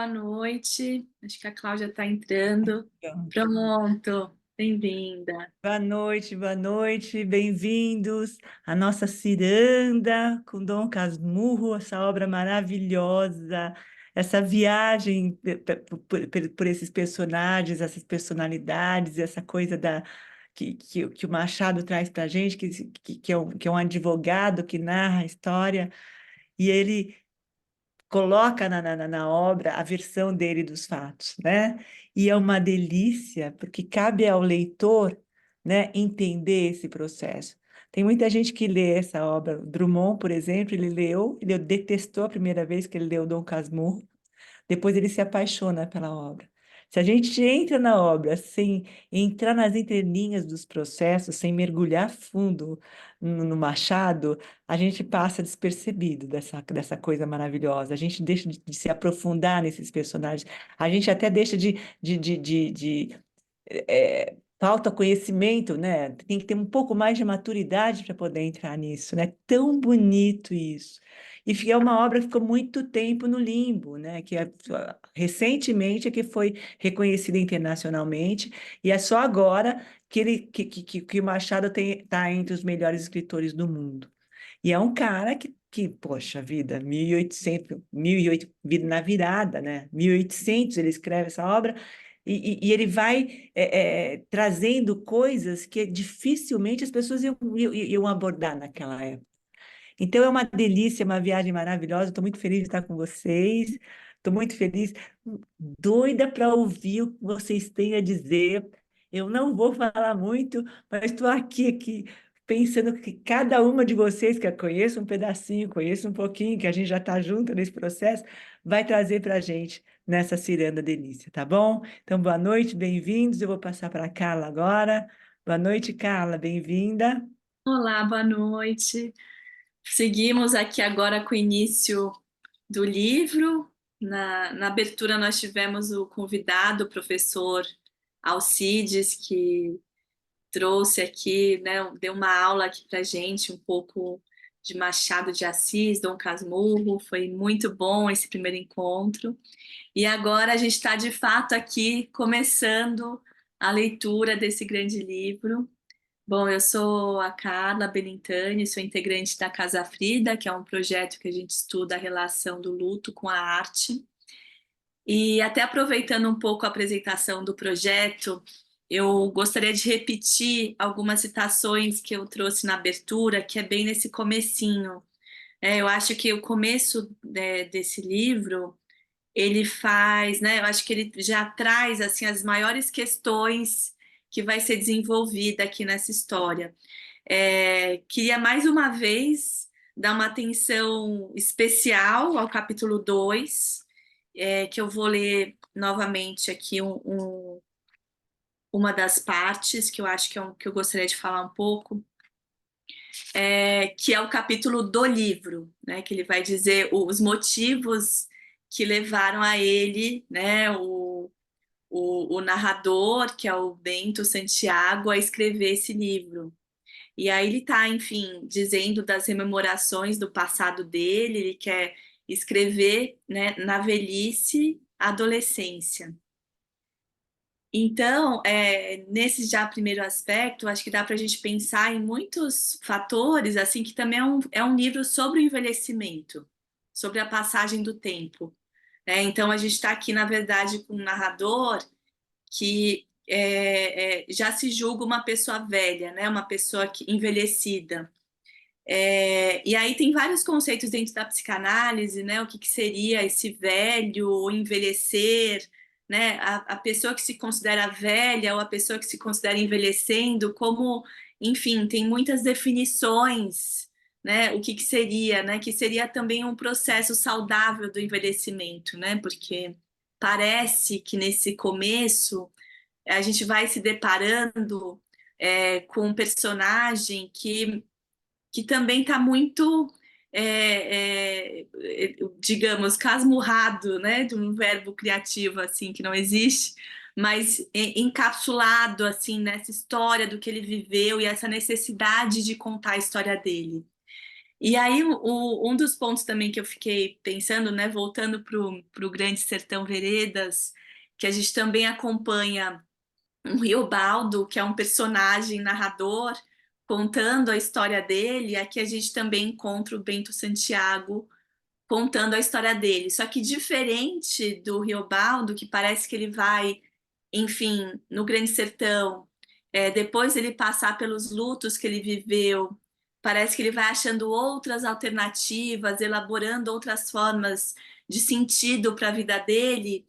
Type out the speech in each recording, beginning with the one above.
Boa noite, acho que a Cláudia está entrando. Pronto. Pronto, bem-vinda. Boa noite, bem-vindos à nossa ciranda com Dom Casmurro, essa obra maravilhosa, essa viagem por esses personagens, essas personalidades, essa coisa que o Machado traz para a gente, que é um advogado que narra a história, e ele coloca na obra a versão dele dos fatos, né? E é uma delícia, porque cabe ao leitor, né, entender esse processo. Tem muita gente que lê essa obra. Drummond, por exemplo, ele detestou a primeira vez que ele leu Dom Casmurro, depois ele se apaixona pela obra. Se a gente entra na obra sem entrar nas entrelinhas dos processos, sem mergulhar fundo no Machado, a gente passa despercebido dessa coisa maravilhosa. A gente deixa de se aprofundar nesses personagens. A gente até deixa falta conhecimento, né? Tem que ter um pouco mais de maturidade para poder entrar nisso, né? Tão bonito isso. É uma obra que ficou muito tempo no limbo, né? Recentemente é que foi reconhecida internacionalmente, e é só agora que o Machado está entre os melhores escritores do mundo. E é um cara poxa vida, 1800 na virada, né? 1800 ele escreve essa obra, e ele vai trazendo coisas que dificilmente as pessoas iam abordar naquela época. Então é uma delícia, uma viagem maravilhosa. Estou muito feliz de estar com vocês. Estou muito feliz, doida para ouvir o que vocês têm a dizer. Eu não vou falar muito, mas estou aqui pensando que cada uma de vocês que eu conheço um pedacinho, conheço um pouquinho, que a gente já está junto nesse processo, vai trazer para a gente nessa ciranda delícia, tá bom? Então, boa noite, bem-vindos. Eu vou passar para a Carla agora. Boa noite, Carla, bem-vinda. Olá, boa noite. Seguimos aqui agora com o início do livro. Na abertura, nós tivemos o convidado, o professor Alcides, que trouxe aqui, né, deu uma aula aqui para gente, um pouco de Machado de Assis, Dom Casmurro. Foi muito bom esse primeiro encontro. E agora a gente está de fato aqui começando a leitura desse grande livro. Bom, eu sou a Carla Benintani, sou integrante da Casa Frida, que é um projeto que a gente estuda a relação do luto com a arte. E até aproveitando um pouco a apresentação do projeto, eu gostaria de repetir algumas citações que eu trouxe na abertura, que é bem nesse comecinho. Eu acho que o começo, desse livro ele faz, né? Eu acho que ele já traz assim as maiores questões que vai ser desenvolvida aqui nessa história. Queria mais uma vez dar uma atenção especial ao capítulo 2, que eu vou ler novamente aqui uma das partes que eu acho que é que eu gostaria de falar um pouco, que é o capítulo do livro, né? Que ele vai dizer os motivos que levaram a ele, né? O narrador, que é o Bento Santiago, a escrever esse livro. E aí ele está, enfim, dizendo das rememorações do passado dele, ele quer escrever, né, na velhice, adolescência. Então, nesse já primeiro aspecto, acho que dá para a gente pensar em muitos fatores, assim, que também é um livro sobre o envelhecimento, sobre a passagem do tempo. Então, a gente está aqui, na verdade, com um narrador que já se julga uma pessoa velha, né? Uma pessoa envelhecida. E aí tem vários conceitos dentro da psicanálise, né? O que seria esse velho, ou envelhecer, né? A pessoa que se considera velha ou a pessoa que se considera envelhecendo, como, enfim, tem muitas definições, né? O que seria, né? Que seria também um processo saudável do envelhecimento, né? Porque parece que nesse começo a gente vai se deparando com um personagem que também está muito, digamos, casmurrado, né, de um verbo criativo assim que não existe, mas encapsulado assim nessa história do que ele viveu e essa necessidade de contar a história dele. E aí, um dos pontos também que eu fiquei pensando, né, voltando para o Grande Sertão Veredas, que a gente também acompanha um Riobaldo, que é um personagem narrador, contando a história dele. Aqui a gente também encontra o Bento Santiago contando a história dele. Só que diferente do Riobaldo, que parece que ele vai, enfim, no Grande Sertão, depois ele passar pelos lutos que ele viveu, parece que ele vai achando outras alternativas, elaborando outras formas de sentido para a vida dele,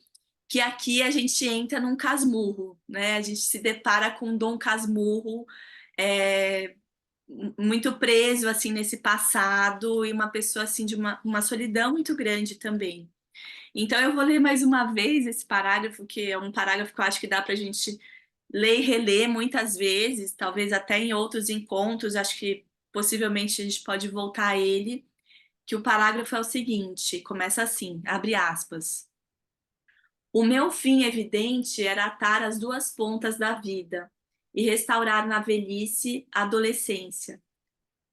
que aqui a gente entra num casmurro, né? A gente se depara com um Dom Casmurro, é, muito preso assim nesse passado e uma pessoa assim de uma solidão muito grande também. Então eu vou ler mais uma vez esse parágrafo, que é um parágrafo que eu acho que dá para a gente ler e reler muitas vezes, talvez até em outros encontros, acho que possivelmente a gente pode voltar a ele, que o parágrafo é o seguinte, começa assim, abre aspas. O meu fim evidente era atar as duas pontas da vida e restaurar na velhice a adolescência.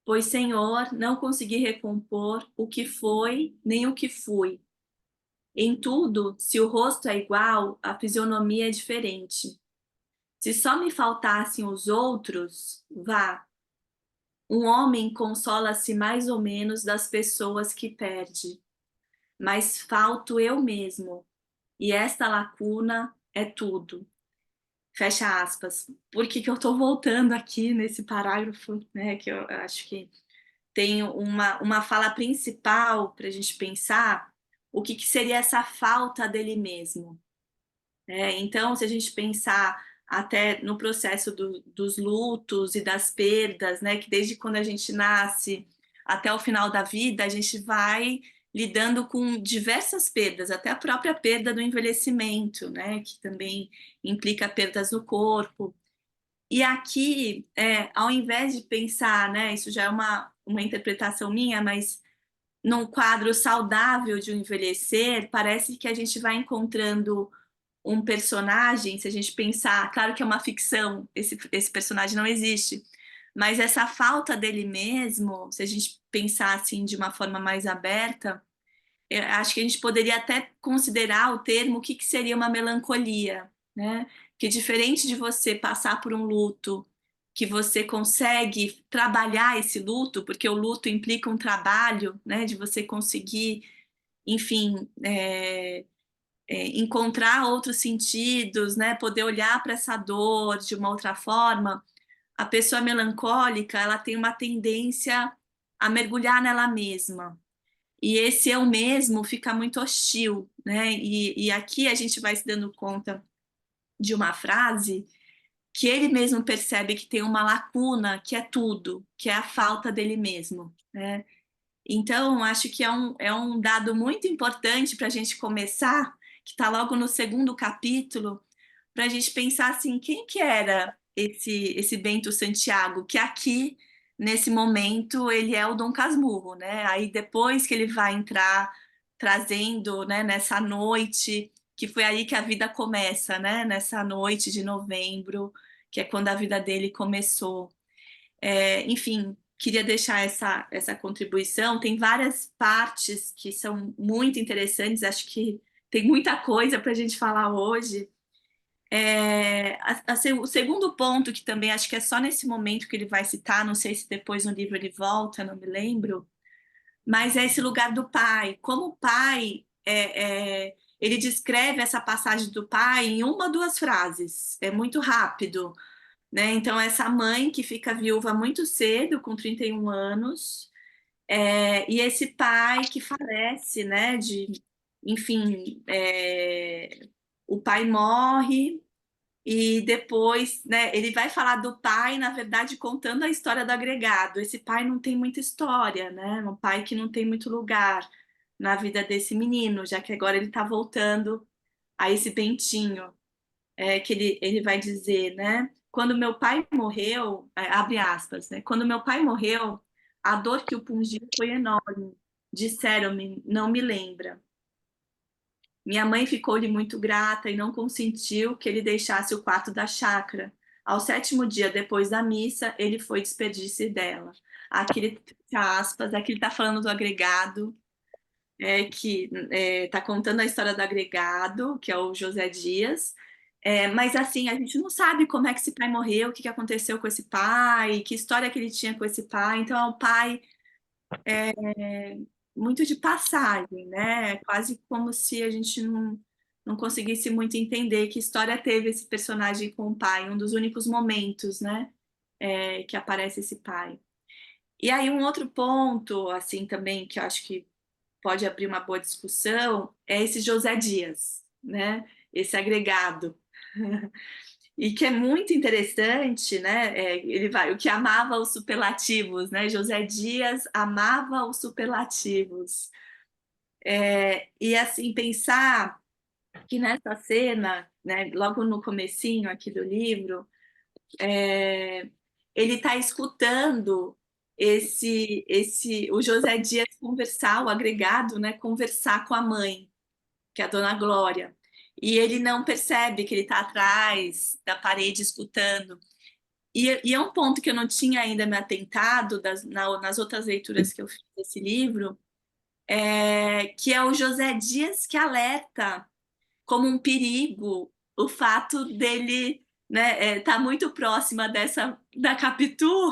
Pois, Senhor, não consegui recompor o que foi nem o que fui. Em tudo, se o rosto é igual, a fisionomia é diferente. Se só me faltassem os outros, vá. Um homem consola-se mais ou menos das pessoas que perde, mas falto eu mesmo, e esta lacuna é tudo. Fecha aspas. Por que que eu estou voltando aqui nesse parágrafo, né? Que eu acho que tem uma fala principal para a gente pensar o que seria essa falta dele mesmo. Então, se a gente pensar até no processo dos lutos e das perdas, né, que desde quando a gente nasce até o final da vida, a gente vai lidando com diversas perdas, até a própria perda do envelhecimento, né, que também implica perdas no corpo. E aqui, ao invés de pensar, né, isso já é uma interpretação minha, mas num quadro saudável de um envelhecer, parece que a gente vai encontrando um personagem, se a gente pensar, claro que é uma ficção, esse personagem não existe, mas essa falta dele mesmo, se a gente pensar assim de uma forma mais aberta, eu acho que a gente poderia até considerar o termo o que seria uma melancolia, né? Que diferente de você passar por um luto, que você consegue trabalhar esse luto, porque o luto implica um trabalho, né? De você conseguir, enfim, encontrar outros sentidos, né? Poder olhar para essa dor de uma outra forma. A pessoa melancólica, ela tem uma tendência a mergulhar nela mesma, e esse eu mesmo fica muito hostil, né? E aqui a gente vai se dando conta de uma frase que ele mesmo percebe que tem uma lacuna, que é tudo, que é a falta dele mesmo, né? Então, acho que é um dado muito importante para a gente começar, que está logo no segundo capítulo, para a gente pensar assim, quem que era esse Bento Santiago, que aqui, nesse momento, ele é o Dom Casmurro, né? Aí depois que ele vai entrar trazendo, né, nessa noite, que foi aí que a vida começa, né? Nessa noite de novembro, que é quando a vida dele começou. Enfim, queria deixar essa contribuição. Tem várias partes que são muito interessantes, acho que tem muita coisa para a gente falar hoje. O segundo ponto, que também acho que é só nesse momento que ele vai citar, não sei se depois no livro ele volta, não me lembro, mas é esse lugar do pai. Como o pai, ele descreve essa passagem do pai em uma, duas frases, é muito rápido, né? Então, essa mãe que fica viúva muito cedo, com 31 anos, e esse pai que falece, né? Enfim, o pai morre. E depois, né, ele vai falar do pai, na verdade, contando a história do agregado. Esse pai não tem muita história, né? Um pai que não tem muito lugar na vida desse menino, já que agora ele está voltando a esse Bentinho, que ele vai dizer, né? Quando meu pai morreu, abre aspas, né? Quando meu pai morreu, a dor que o pungiu foi enorme. Disseram-me, não me lembra. Minha mãe ficou-lhe muito grata e não consentiu que ele deixasse o quarto da chácara, Ao sétimo dia, depois da missa, ele foi despedir-se dela. Aqui ele, aspas, aqui ele está falando do agregado, que está contando a história do agregado, que é o José Dias. Mas assim, a gente não sabe como é que esse pai morreu, o que aconteceu com esse pai, que história que ele tinha com esse pai. Então é um pai muito de passagem, né? Quase como se a gente não conseguisse muito entender que história teve esse personagem com o pai, um dos únicos momentos, né? Que aparece esse pai. E aí um outro ponto, assim, também, que eu acho que pode abrir uma boa discussão, é esse José Dias, né? Esse agregado. E que é muito interessante, né? Ele vai, o que amava os superlativos, né? José Dias amava os superlativos. E assim, pensar que nessa cena, né, logo no comecinho aqui do livro, ele está escutando o José Dias conversar, o agregado, né, conversar com a mãe, que é a Dona Glória. E ele não percebe que ele está atrás da parede escutando. E é um ponto que eu não tinha ainda me atentado nas outras leituras que eu fiz desse livro, que é o José Dias que alerta como um perigo o fato dele, né, tá muito próxima da Capitu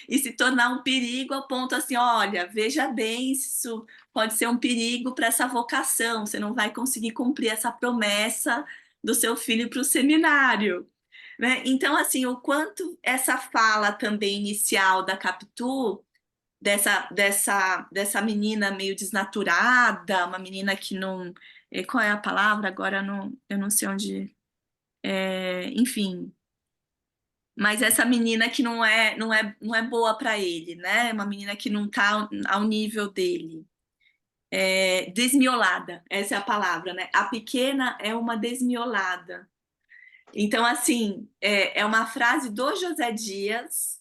e se tornar um perigo ao ponto assim, olha, veja bem, isso pode ser um perigo para essa vocação, você não vai conseguir cumprir essa promessa do seu filho para o seminário. Né? Então, assim, o quanto essa fala também inicial da Capitu, dessa menina meio desnaturada, uma menina que não. Qual é a palavra? Agora eu não sei onde. Enfim. Mas essa menina que não é boa para ele, né? Uma menina que não está ao nível dele. Desmiolada, essa é a palavra, né? A pequena é uma desmiolada. Então, assim, é uma frase do José Dias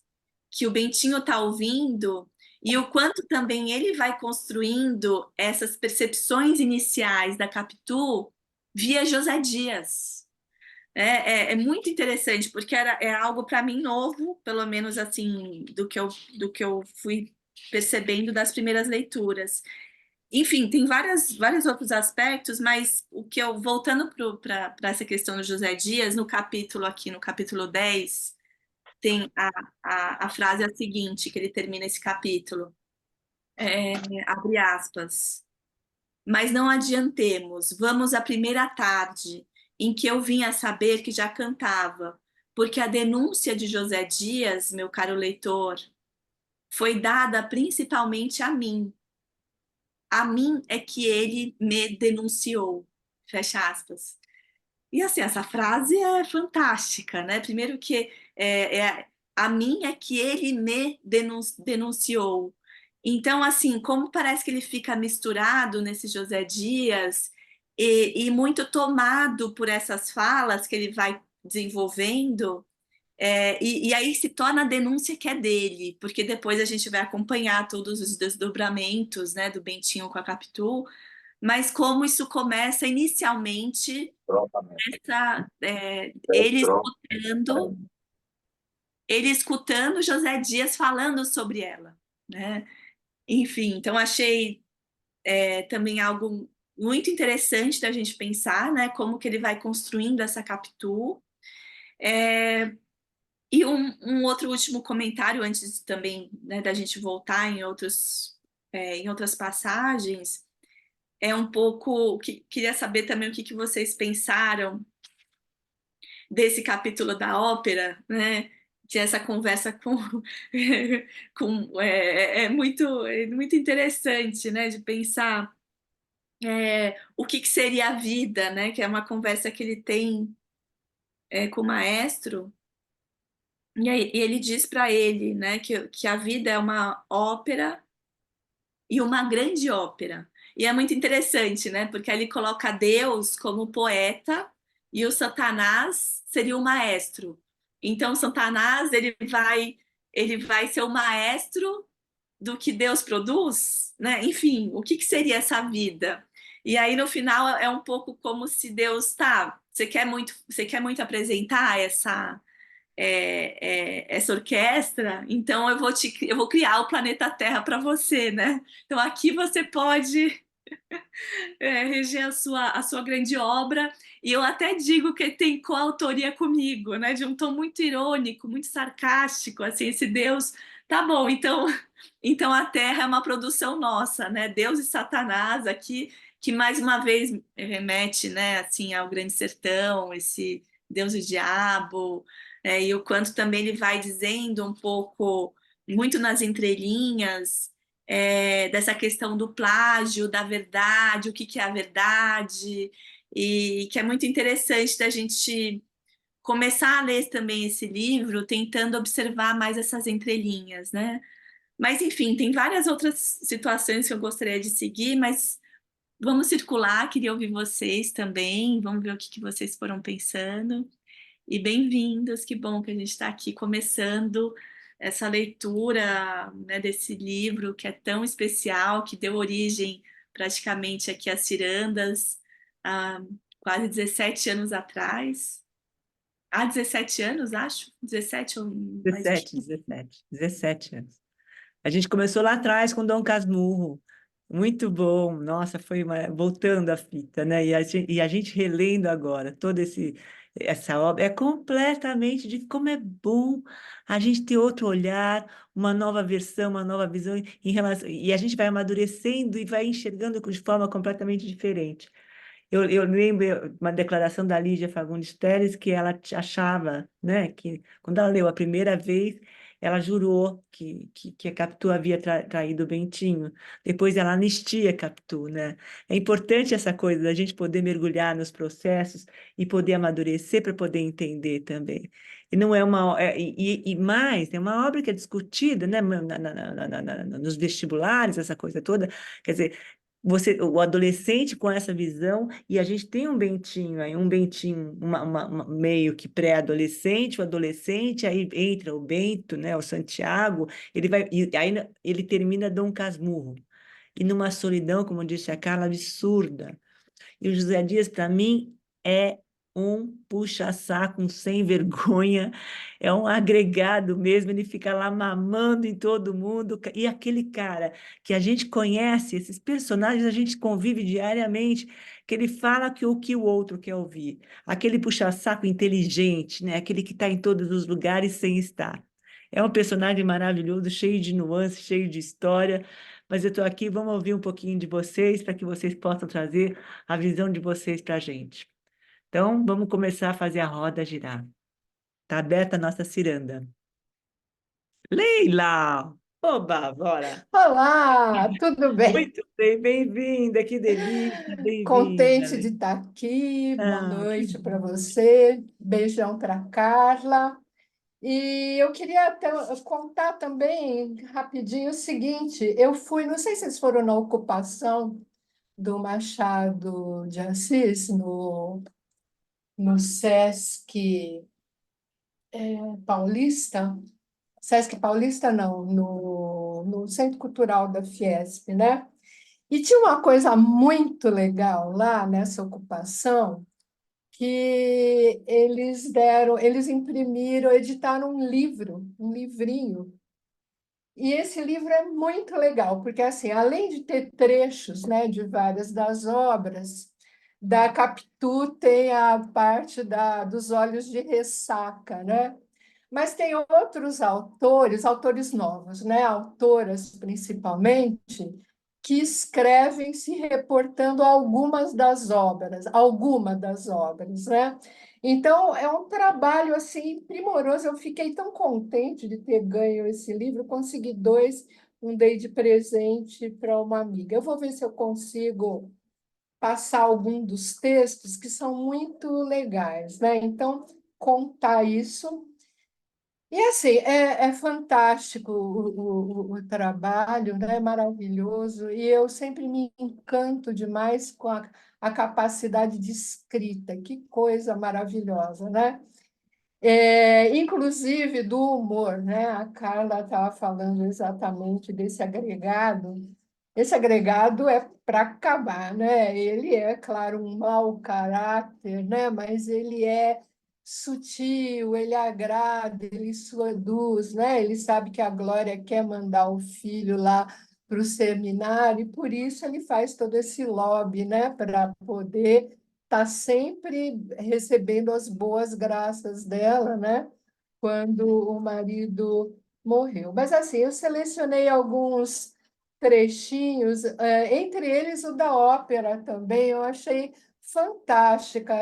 que o Bentinho está ouvindo e o quanto também ele vai construindo essas percepções iniciais da Capitu via José Dias. É muito interessante, porque é algo para mim novo, pelo menos assim, do que eu fui percebendo das primeiras leituras. Enfim, tem vários outros aspectos, mas o que eu, voltando para essa questão do José Dias, no capítulo aqui, no capítulo 10 tem a frase a seguinte, que ele termina esse capítulo, é, abre aspas, mas não adiantemos, vamos à primeira tarde, em que eu vim a saber que já cantava, porque a denúncia de José Dias, meu caro leitor, foi dada principalmente a mim é que ele me denunciou. Fecha aspas. E assim, essa frase é fantástica, né? Primeiro que a mim é que ele me denunciou. Então, assim, como parece que ele fica misturado nesse José Dias e muito tomado por essas falas que ele vai desenvolvendo, e aí se torna a denúncia que é dele, porque depois a gente vai acompanhar todos os desdobramentos, né, do Bentinho com a Capitu, mas como isso começa inicialmente, escutando, ele escutando José Dias falando sobre ela, né? Enfim, então achei também algo muito interessante da gente pensar, né, como que ele vai construindo essa Capitu. E um outro último comentário, antes também, né, da gente voltar em outras passagens, é um pouco. Queria saber também o que vocês pensaram desse capítulo da ópera, né? De essa conversa é muito interessante, né? De pensar o que seria a vida, né? Que é uma conversa que ele tem com o maestro. E aí, e ele diz para ele, né, que a vida é uma ópera e uma grande ópera. E é muito interessante, né, porque ele coloca Deus como poeta e o Satanás seria o maestro. Então, Satanás ele vai ser o maestro do que Deus produz, né? Enfim, o que seria essa vida? E aí no final é um pouco como se Deus você quer muito apresentar essa orquestra, então eu vou criar o planeta Terra para você, né? Então aqui você pode reger a sua grande obra, e eu até digo que tem coautoria comigo, né? De um tom muito irônico, muito sarcástico, assim, esse Deus, tá bom, então a Terra é uma produção nossa, né? Deus e Satanás aqui, que mais uma vez remete, né, assim, ao Grande Sertão, esse Deus e Diabo, e o quanto também ele vai dizendo um pouco, muito nas entrelinhas, dessa questão do plágio, da verdade, o que que é a verdade, e que é muito interessante da gente começar a ler também esse livro, tentando observar mais essas entrelinhas, né? Mas, enfim, tem várias outras situações que eu gostaria de seguir, mas vamos circular, queria ouvir vocês também, vamos ver o que que vocês foram pensando. E bem-vindos, que bom que a gente está aqui começando essa leitura, né, desse livro que é tão especial, que deu origem praticamente aqui às cirandas há quase 17 anos atrás. Há 17 anos, acho? 17 ou mais de 17 anos. A gente começou lá atrás com Dom Casmurro. Muito bom. Nossa, voltando a fita, né? E a gente relendo agora essa obra. É completamente de como é bom a gente ter outro olhar, uma nova versão, uma nova visão em relação. E a gente vai amadurecendo e vai enxergando de forma completamente diferente. Eu lembro uma declaração da Lígia Fagundes Telles que ela achava, né, que quando ela leu a primeira vez, ela jurou que a Capitu havia traído o Bentinho. Depois ela anistia a Capitu, né? É importante essa coisa da gente poder mergulhar nos processos e poder amadurecer para poder entender também. E não é uma e mais, é uma obra que é discutida, né, nos vestibulares, essa coisa toda. Quer dizer, o adolescente com essa visão, e a gente tem um Bentinho aí, meio que pré-adolescente, o adolescente, aí entra o Bento, né, o Santiago, e aí ele termina Dom Casmurro, e numa solidão, como disse a Carla, absurda. E o José Dias, para mim, é um puxa-saco, um sem vergonha, é um agregado mesmo, ele fica lá mamando em todo mundo. E aquele cara que a gente conhece, esses personagens a gente convive diariamente, que ele fala o que o outro quer ouvir. Aquele puxa-saco inteligente, né? Aquele que está em todos os lugares sem estar. É um personagem maravilhoso, cheio de nuances, cheio de história. Mas eu estou aqui, vamos ouvir um pouquinho de vocês, para que vocês possam trazer a visão de vocês para a gente. Então, vamos começar a fazer a roda girar. Está aberta a nossa ciranda. Leila! Oba, bora! Olá, tudo bem? Muito bem, bem-vinda, que delícia, bem-vinda, Contente de Leila. estar aqui. Boa Ah, que noite para bom. você. Beijão para Carla. E eu queria até contar também rapidinho o seguinte: eu fui, não sei se vocês foram na ocupação do Machado de Assis no Sesc Paulista. Sesc Paulista não, no Centro Cultural da Fiesp, né? E tinha uma coisa muito legal lá nessa ocupação, que eles imprimiram, editaram um livro, um livrinho. E esse livro é muito legal, porque assim, além de ter trechos, né, de várias das obras, da Capitu tem a parte dos Olhos de Ressaca, né? Mas tem outros autores, autores novos, né? Autoras principalmente, que escrevem se reportando a alguma das obras, né? Então, é um trabalho assim primoroso. Eu fiquei tão contente de ter ganho esse livro, consegui dois, um dei de presente para uma amiga. Eu vou ver se eu consigo passar algum dos textos que são muito legais, né? Então, contar isso. E assim, é fantástico o trabalho, né? É maravilhoso, e eu sempre me encanto demais com a capacidade de escrita, que coisa maravilhosa, né? Inclusive do humor, né? A Carla estava falando exatamente desse agregado. Esse agregado é para acabar, né? Ele é, claro, um mau caráter, né? Mas ele é sutil, ele agrada, ele seduz, né? Ele sabe que a Glória quer mandar o filho lá para o seminário, e por isso ele faz todo esse lobby, né? Para poder estar sempre recebendo as boas graças dela, né? Quando o marido morreu. Mas assim, eu selecionei alguns trechinhos, entre eles o da ópera também, eu achei fantástica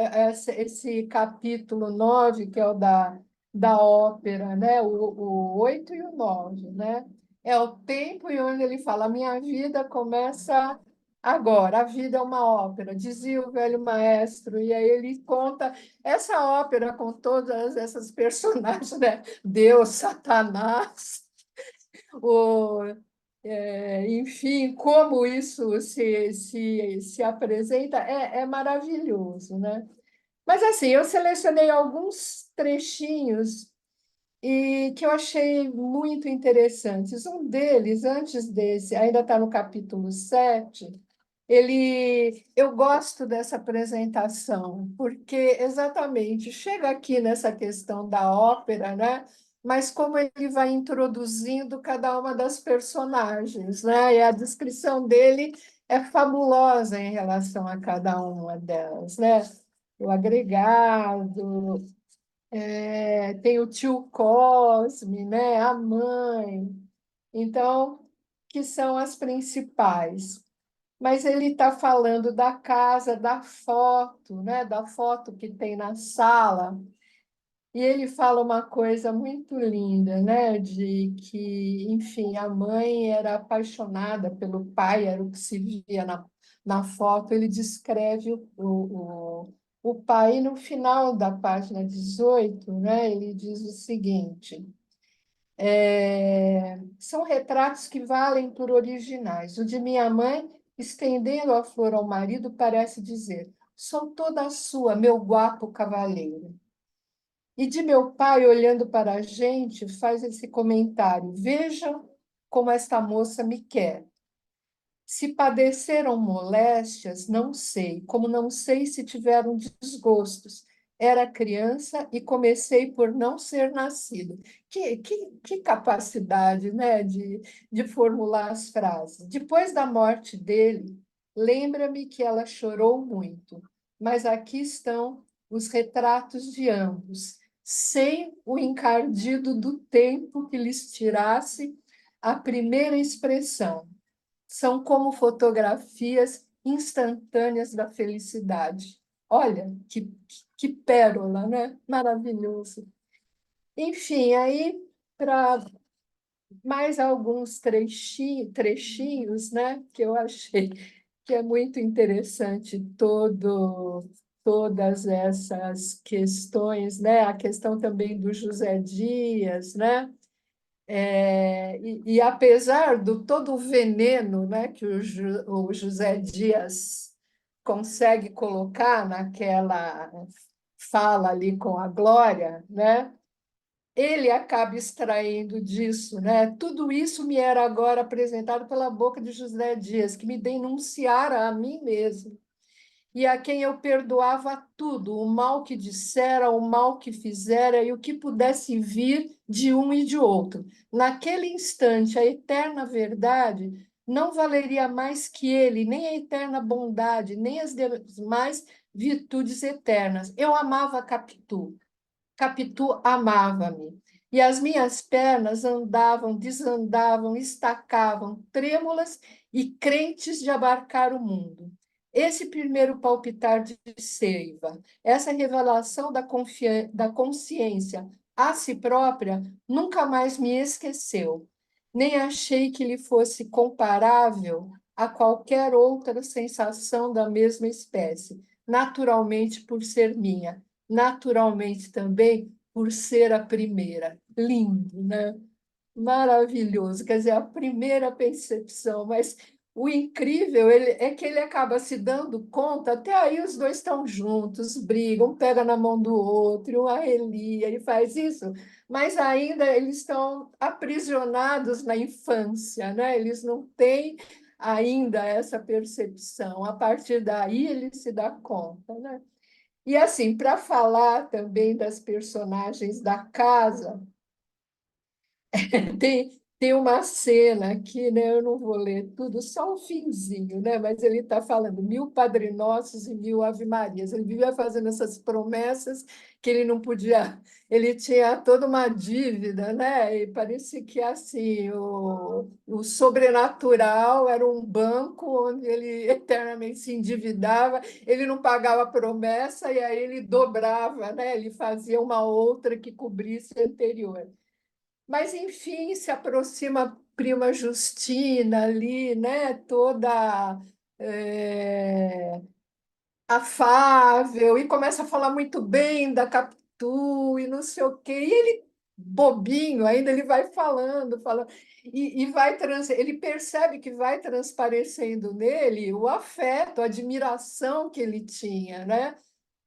esse capítulo 9 que é o da ópera, né? O 8 e o 9, né? É o tempo e onde ele fala: a minha vida começa agora, a vida é uma ópera, dizia o velho maestro, e aí ele conta essa ópera com todas essas personagens, né? Deus, Satanás, o, enfim, como isso se apresenta é maravilhoso, né? Mas assim, eu selecionei alguns trechinhos e que eu achei muito interessantes. Um deles, antes desse, ainda está no capítulo 7. Eu gosto dessa apresentação, porque exatamente chega aqui nessa questão da ópera, né? Mas como ele vai introduzindo cada uma das personagens, né? E a descrição dele é fabulosa em relação a cada uma delas, né? O agregado, tem o tio Cosme, né? A mãe, então, que são as principais. Mas ele está falando da casa, da foto, né? Da foto que tem na sala, e ele fala uma coisa muito linda, né? De que, enfim, a mãe era apaixonada pelo pai, era o que se via na foto. Ele descreve o pai, e no final da página 18, né? Ele diz o seguinte: são retratos que valem por originais. O de minha mãe, estendendo a flor ao marido, parece dizer: sou toda sua, meu guapo cavaleiro. E de meu pai, olhando para a gente, faz esse comentário: vejam como esta moça me quer. Se padeceram moléstias, não sei, como não sei se tiveram desgostos. Era criança e comecei por não ser nascido. Que capacidade, né, de formular as frases. Depois da morte dele, lembra-me que ela chorou muito, mas aqui estão os retratos de ambos, sem o encardido do tempo que lhes tirasse a primeira expressão. São como fotografias instantâneas da felicidade. Olha, que pérola, né? Maravilhoso. Enfim, aí, para mais alguns trechinhos, né, que eu achei que é muito interessante todas essas questões, né? A questão também do José Dias, né? E apesar do todo o veneno, né, que o José Dias consegue colocar naquela fala ali com a Glória, né, ele acaba extraindo disso, né? Tudo isso me era agora apresentado pela boca de José Dias, que me denunciara a mim mesmo e a quem eu perdoava tudo, o mal que dissera, o mal que fizera e o que pudesse vir de um e de outro. Naquele instante, a eterna verdade não valeria mais que ele, nem a eterna bondade, nem as demais virtudes eternas. Eu amava Capitu, Capitu amava-me. E as minhas pernas andavam, desandavam, estacavam, trêmulas e crentes de abarcar o mundo. Esse primeiro palpitar de seiva, essa revelação da consciência a si própria, nunca mais me esqueceu. Nem achei que lhe fosse comparável a qualquer outra sensação da mesma espécie, naturalmente por ser minha, naturalmente também por ser a primeira. Lindo, né? Maravilhoso. Quer dizer, a primeira percepção, mas o incrível é que ele acaba se dando conta, até aí os dois estão juntos, brigam, um pega na mão do outro, um arrelia, ele faz isso, mas ainda eles estão aprisionados na infância, né? Eles não têm ainda essa percepção. A partir daí ele se dá conta, né? E assim, para falar também das personagens da casa, tem uma cena aqui, né? Eu não vou ler tudo, só o finzinho, né? Mas ele está falando 1000 Nossos e 1000 Ave Marias. Ele vivia fazendo essas promessas que ele não podia, ele tinha toda uma dívida, né? E parecia que assim, o sobrenatural era um banco onde ele eternamente se endividava, ele não pagava a promessa e aí ele dobrava, né? Ele fazia uma outra que cobrisse a anterior. Mas, enfim, se aproxima a prima Justina ali, né? Toda afável, e começa a falar muito bem da Capitu e não sei o quê. E ele, bobinho, ainda ele vai falando, falando, ele percebe que vai transparecendo nele o afeto, a admiração que ele tinha, né?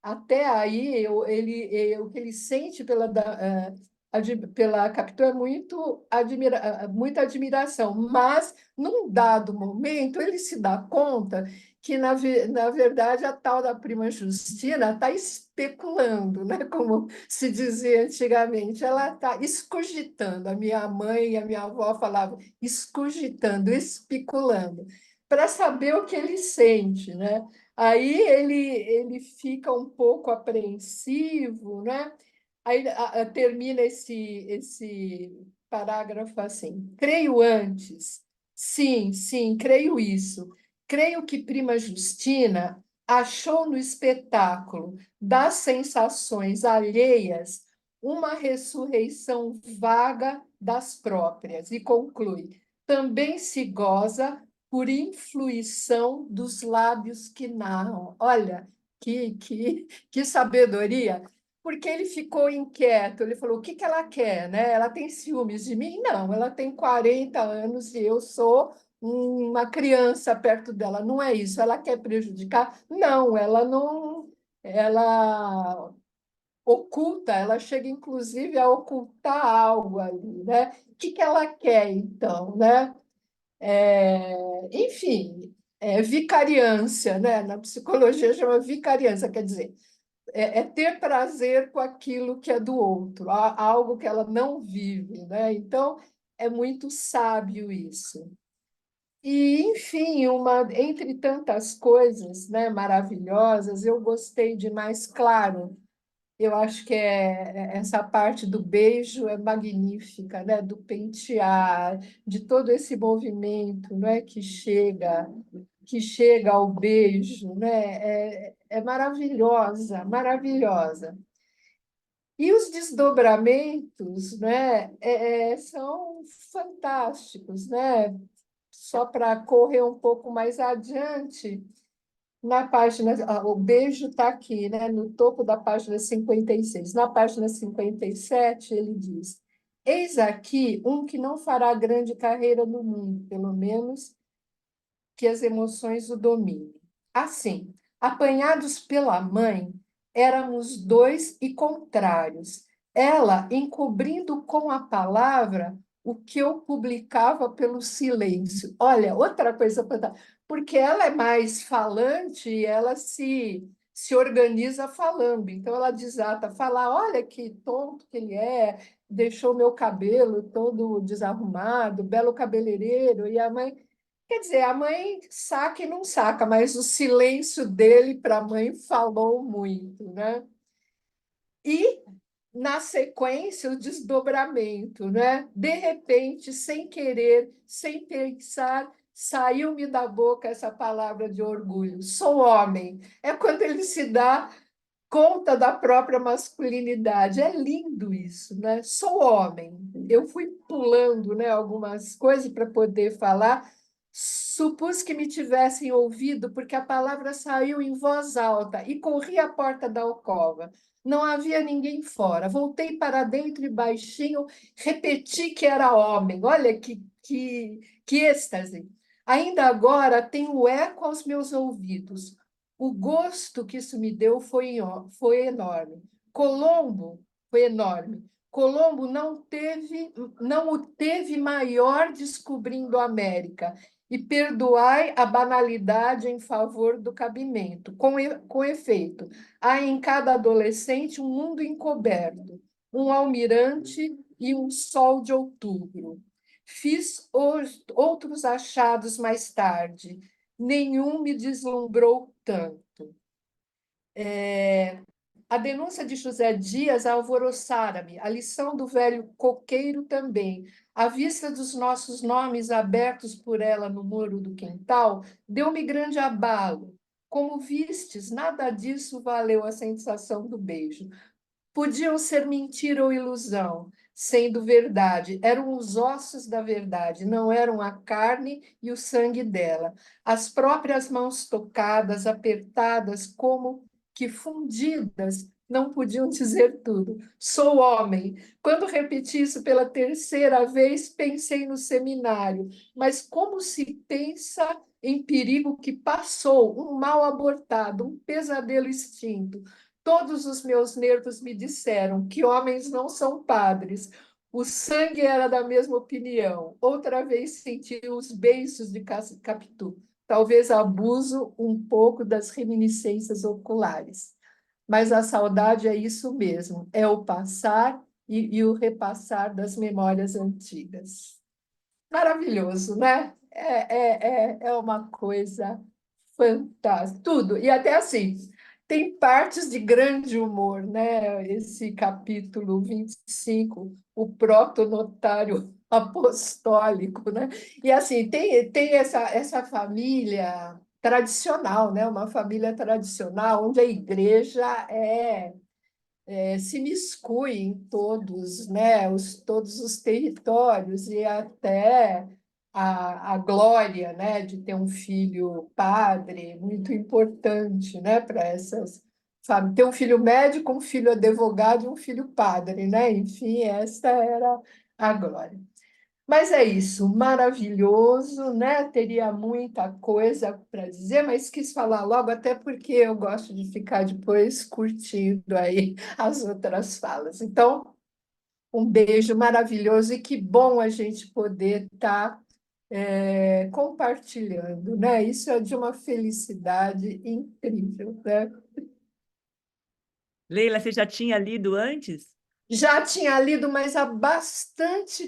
Até aí, o que ele sente pela Capitu é muita admiração, mas, num dado momento, ele se dá conta que, na verdade, a tal da prima Justina está especulando, né? Como se dizia antigamente, ela está escogitando. A minha mãe e a minha avó falavam escogitando, especulando, para saber o que ele sente, né? Aí ele fica um pouco apreensivo, né? Aí termina esse parágrafo assim: creio antes, sim, sim, creio isso. Creio que prima Justina achou no espetáculo das sensações alheias uma ressurreição vaga das próprias, e conclui: também se goza por influição dos lábios que narram. Olha, que sabedoria! Porque ele ficou inquieto, ele falou: o que ela quer, né? Ela tem ciúmes de mim? Não, ela tem 40 anos e eu sou uma criança perto dela. Não é isso. Ela quer prejudicar? Não, ela não. Ela oculta, ela chega inclusive a ocultar algo ali, né? O que ela quer, então, né? Enfim, vicariância, né? Na psicologia chama vicariância, quer dizer, é ter prazer com aquilo que é do outro, algo que ela não vive, né? Então, é muito sábio isso. E, enfim, entre tantas coisas, né, maravilhosas, eu gostei de mais claro. Eu acho que essa parte do beijo é magnífica, né? Do pentear, de todo esse movimento, né? Que chega ao beijo, né? É maravilhosa, maravilhosa. E os desdobramentos, né? São fantásticos, né? Só para correr um pouco mais adiante, na página, o beijo está aqui, né, no topo da página 56. Na página 57, ele diz: eis aqui um que não fará grande carreira no mundo, pelo menos que as emoções o dominem. Assim, apanhados pela mãe, éramos dois e contrários. Ela encobrindo com a palavra o que eu publicava pelo silêncio. Olha, outra coisa fantástica, porque ela é mais falante e ela se organiza falando. Então, ela desata falar: olha que tonto que ele é, deixou meu cabelo todo desarrumado, belo cabeleireiro. E a mãe. Quer dizer, a mãe saca e não saca, mas o silêncio dele para a mãe falou muito, né? E, na sequência, o desdobramento, né? De repente, sem querer, sem pensar, saiu-me da boca essa palavra de orgulho: sou homem. É quando ele se dá conta da própria masculinidade. É lindo isso, né? Sou homem. Eu fui pulando, né, algumas coisas para poder falar. Supus que me tivessem ouvido, porque a palavra saiu em voz alta e corri à porta da alcova. Não havia ninguém fora. Voltei para dentro e baixinho repeti que era homem. Olha que êxtase! Ainda agora tenho o eco aos meus ouvidos. O gosto que isso me deu foi enorme. Colombo foi enorme. Colombo não o teve maior descobrindo a América. e perdoai a banalidade em favor do cabimento. Com efeito, há em cada adolescente um mundo encoberto, um almirante e um sol de outubro. Fiz outros achados mais tarde, nenhum me deslumbrou tanto. A denúncia de José Dias alvoroçara-me, a lição do velho coqueiro também. À vista dos nossos nomes abertos por ela no muro do quintal, deu-me grande abalo. Como vistes, nada disso valeu a sensação do beijo. Podiam ser mentira ou ilusão, sendo verdade. Eram os ossos da verdade, não eram a carne e o sangue dela. As próprias mãos tocadas, apertadas, como que fundidas, não podiam dizer tudo. Sou homem. Quando repeti isso pela terceira vez, pensei no seminário. Mas como se pensa em perigo que passou, um mal abortado, um pesadelo extinto? Todos os meus nervos me disseram que homens não são padres. O sangue era da mesma opinião. Outra vez senti os beiços de Capitu. Talvez abuso um pouco das reminiscências oculares. Mas a saudade é isso mesmo, é o passar e o repassar das memórias antigas. Maravilhoso, né? É uma coisa fantástica. Tudo. E até assim, tem partes de grande humor, né? Esse capítulo 25, o protonotário apostólico, né? E assim, tem essa família tradicional, né? Uma família tradicional, onde a igreja se miscui em todos, né, todos os territórios e até a glória, né, de ter um filho padre, muito importante, né, para essas famílias. Ter um filho médico, um filho advogado e um filho padre, né? Enfim, essa era a glória. Mas é isso, maravilhoso, né? Teria muita coisa para dizer, mas quis falar logo, até porque eu gosto de ficar depois curtindo aí as outras falas. Então, um beijo maravilhoso e que bom a gente poder estar compartilhando, né? Isso é de uma felicidade incrível, né? Leila, você já tinha lido antes? Já tinha lido, mas há Ah, bastante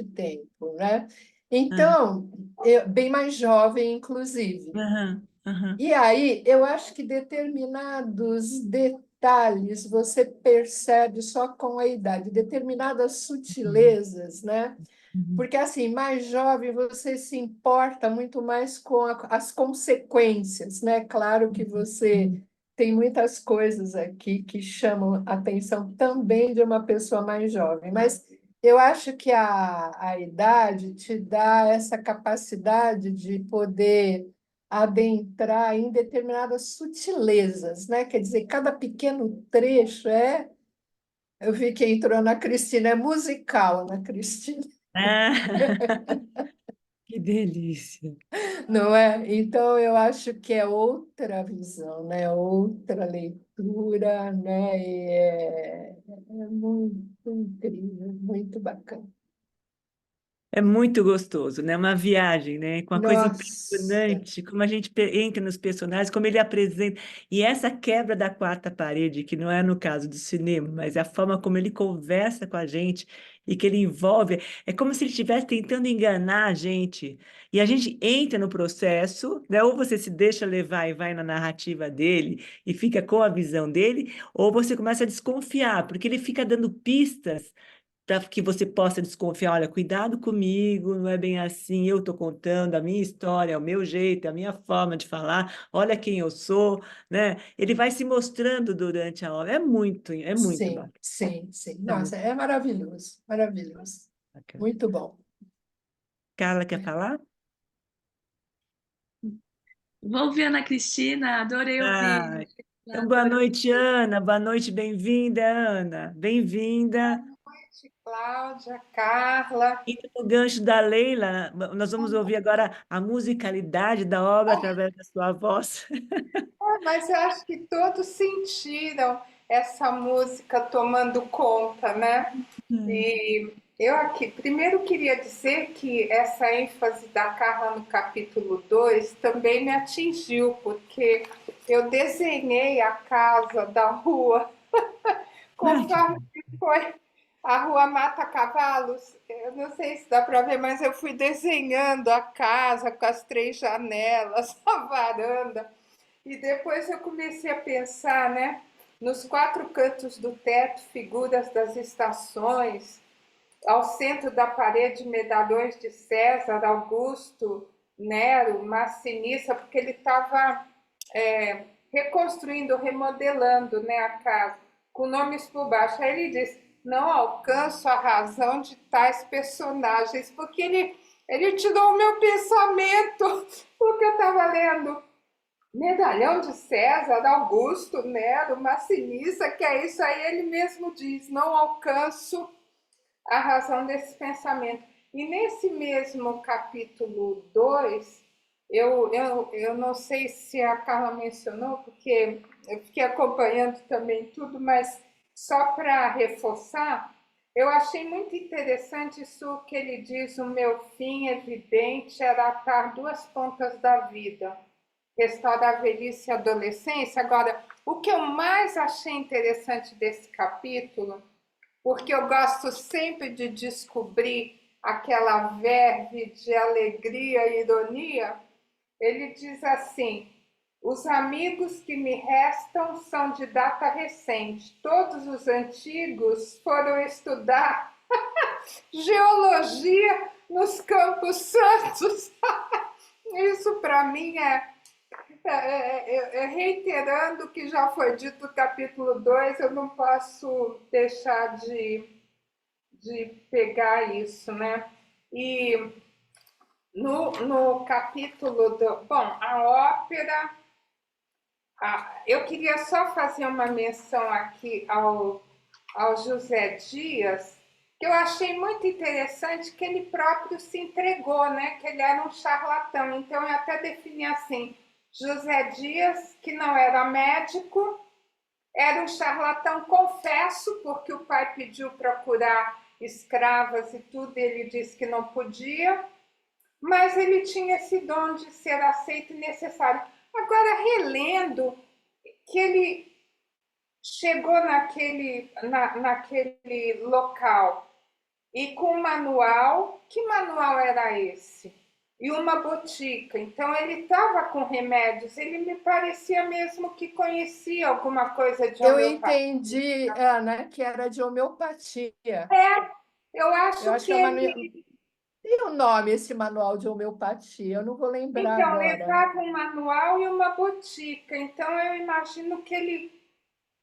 tempo, né? ah, Então, bem mais jovem, inclusive. aham, aham, E aí, eu acho que determinados detalhes você percebe só com a idade, determinadas uhum, sutilezas, né? uhum, Porque, assim, mais jovem, você se importa muito mais com as consequências, né? Claro que você tem muitas coisas aqui que chamam a atenção também de uma pessoa mais jovem, mas eu acho que a idade te dá essa capacidade de poder adentrar em determinadas sutilezas, né? Quer dizer, cada pequeno trecho é. Eu vi que entrou na Cristina, é musical, na Cristina. ah, que delícia. Não é? Então, eu acho que é outra visão, né? Outra leitura, né? E é muito incrível, muito bacana. É muito gostoso, né? Uma viagem, né? Com uma coisa Nossa, impressionante, como a gente entra nos personagens, como ele apresenta. E essa quebra da quarta parede, que não é no caso do cinema, mas é a forma como ele conversa com a gente e que ele envolve, é como se ele estivesse tentando enganar a gente. E a gente entra no processo, né? Ou você se deixa levar e vai na narrativa dele e fica com a visão dele, ou você começa a desconfiar, porque ele fica dando pistas para que você possa desconfiar, olha, cuidado comigo, não é bem assim, eu estou contando a minha história, é o meu jeito, é a minha forma de falar, olha quem eu sou, né? Ele vai se mostrando durante a obra, é muito sim, bacana, sim, sim. é muito Nossa, é maravilhoso, maravilhoso. bacana. Muito bom. Carla quer falar? Vou ouvir a Ana Cristina, adorei Ah, ouvir. então boa Adorei. noite, Ana, boa noite, bem-vinda, Ana, bem-vinda. Cláudia, Carla. Indo no gancho da Leila, nós vamos ouvir agora a musicalidade da obra através da sua voz. Mas eu acho que todos sentiram essa música tomando conta, né? E Eu aqui, primeiro queria dizer que essa ênfase da Carla no capítulo 2 também me atingiu, porque eu desenhei a casa da rua Ai, que conforme foi a rua Mata Cavalos. Eu não sei se dá para ver, mas eu fui desenhando a casa com as 3 janelas, a varanda. E depois eu comecei a pensar, né, nos 4 cantos do teto, figuras das estações, ao centro da parede, medalhões de César, Augusto, Nero, Massinissa, porque ele estava reconstruindo, remodelando, né, a casa, com nomes por baixo. Aí ele diz: não alcanço a razão de tais personagens, porque ele tirou o meu pensamento, porque eu estava lendo Medalhão de César, Augusto, Nero, Massinissa, que é isso aí, ele mesmo diz: não alcanço a razão desse pensamento. E nesse mesmo capítulo 2, eu não sei se a Carla mencionou, porque eu fiquei acompanhando também tudo, mas só para reforçar, eu achei muito interessante isso que ele diz: o meu fim evidente era atar 2 pontas da vida, restaurar a velhice e a adolescência. Agora, o que eu mais achei interessante desse capítulo, porque eu gosto sempre de descobrir aquela verve de alegria e ironia, ele diz assim: os amigos que me restam são de data recente, todos os antigos foram estudar geologia nos Campos Santos. Isso para mim reiterando o que já foi dito no capítulo 2, eu não posso deixar de pegar isso, né? E no capítulo Bom, a ópera. Eu queria só fazer uma menção aqui ao José Dias, que eu achei muito interessante que ele próprio se entregou, né? Que ele era um charlatão. Então eu até defini assim: José Dias, que não era médico, era um charlatão, confesso, porque o pai pediu para curar escravas e tudo, e ele disse que não podia, mas ele tinha esse dom de ser aceito e necessário. Agora, relendo, que ele chegou naquele local e com um manual. Que manual era esse? E uma botica. Então ele estava com remédios. Ele me parecia mesmo que conhecia alguma coisa de Eu homeopatia. entendi, Ana, que era de homeopatia. Eu Eu acho acho que que é uma. ele, Tem um nome esse manual de homeopatia, eu não vou lembrar então, agora. levava um manual e uma botica. Então eu imagino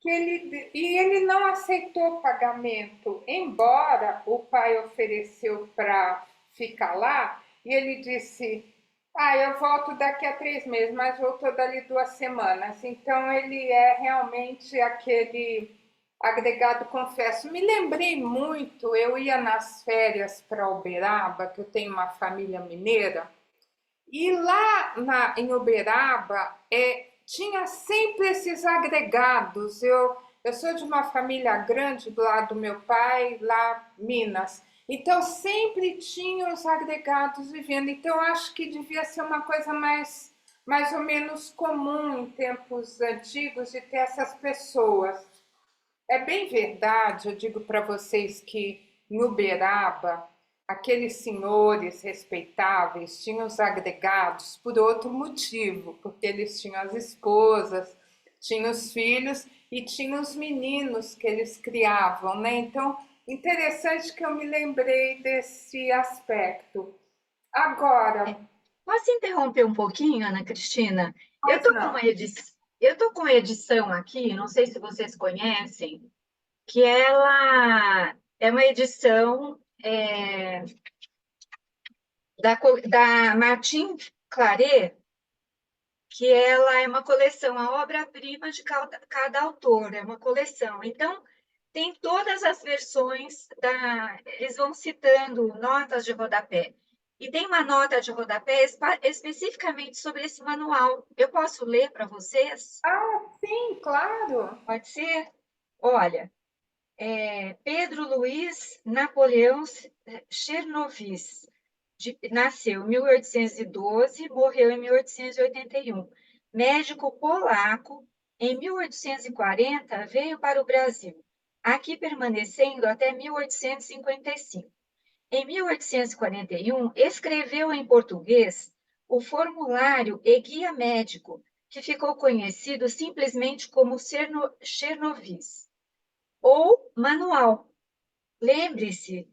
e ele não aceitou pagamento, embora o pai ofereceu para ficar lá, e ele disse: ah, eu volto daqui a 3 meses, mas voltou dali 2 semanas. Então ele é realmente aquele agregado, confesso. Me lembrei muito, eu ia nas férias para Uberaba, que eu tenho uma família mineira, e lá em Uberaba tinha sempre esses agregados. Eu sou de uma família grande do lado do meu pai, lá Minas. Então sempre tinha os agregados vivendo. Então acho que devia ser uma coisa mais ou menos comum em tempos antigos de ter essas pessoas. É bem verdade, eu digo para vocês que em Uberaba, aqueles senhores respeitáveis tinham os agregados por outro motivo, porque eles tinham as esposas, tinham os filhos e tinham os meninos que eles criavam, né? Então, interessante que eu me lembrei desse aspecto. Agora, Posso interromper um pouquinho, Ana Cristina? Eu pois tô com não. eu tô com uma edição aqui, não sei se vocês conhecem, que ela é uma edição da Martin Claret, que ela é uma coleção, a obra-prima de cada autor, é uma coleção. Então, tem todas as versões eles vão citando notas de rodapé. E tem uma nota de rodapé especificamente sobre esse manual. Eu posso ler para vocês? Ah, sim, claro. Pode ser? Olha, Pedro Luiz Napoleão Chernovis, nasceu em 1812, morreu em 1881. Médico polaco, em 1840 veio para o Brasil, aqui permanecendo até 1855. Em 1841, escreveu em português o Formulário e Guia Médico, que ficou conhecido simplesmente como Chernovis, ou Manual. Lembre-se,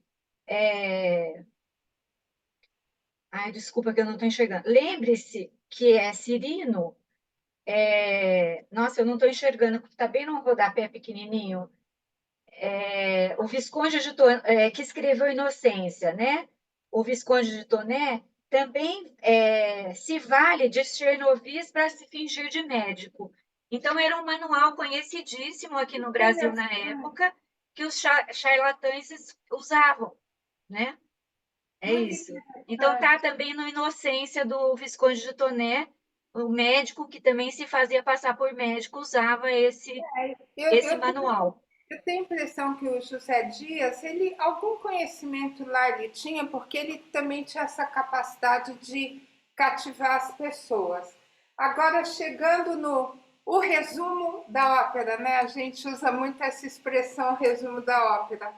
desculpa que eu não estou enxergando. Lembre-se que Cirino, nossa, eu não estou enxergando, porque está bem no rodapé pequenininho. O Visconde de Toné, que escreveu Inocência, né? O Visconde de Toné também se vale de Chernovis para se fingir de médico. Então, era um manual conhecidíssimo aqui no Brasil na época, que os charlatães usavam, né? É isso. Então, tá também no Inocência do Visconde de Toné, o médico que também se fazia passar por médico usava esse Eu manual. Eu tenho a impressão que o José Dias, ele algum conhecimento lá ele tinha, porque ele também tinha essa capacidade de cativar as pessoas. Agora, chegando no o resumo da ópera, né? A gente usa muito essa expressão resumo da ópera.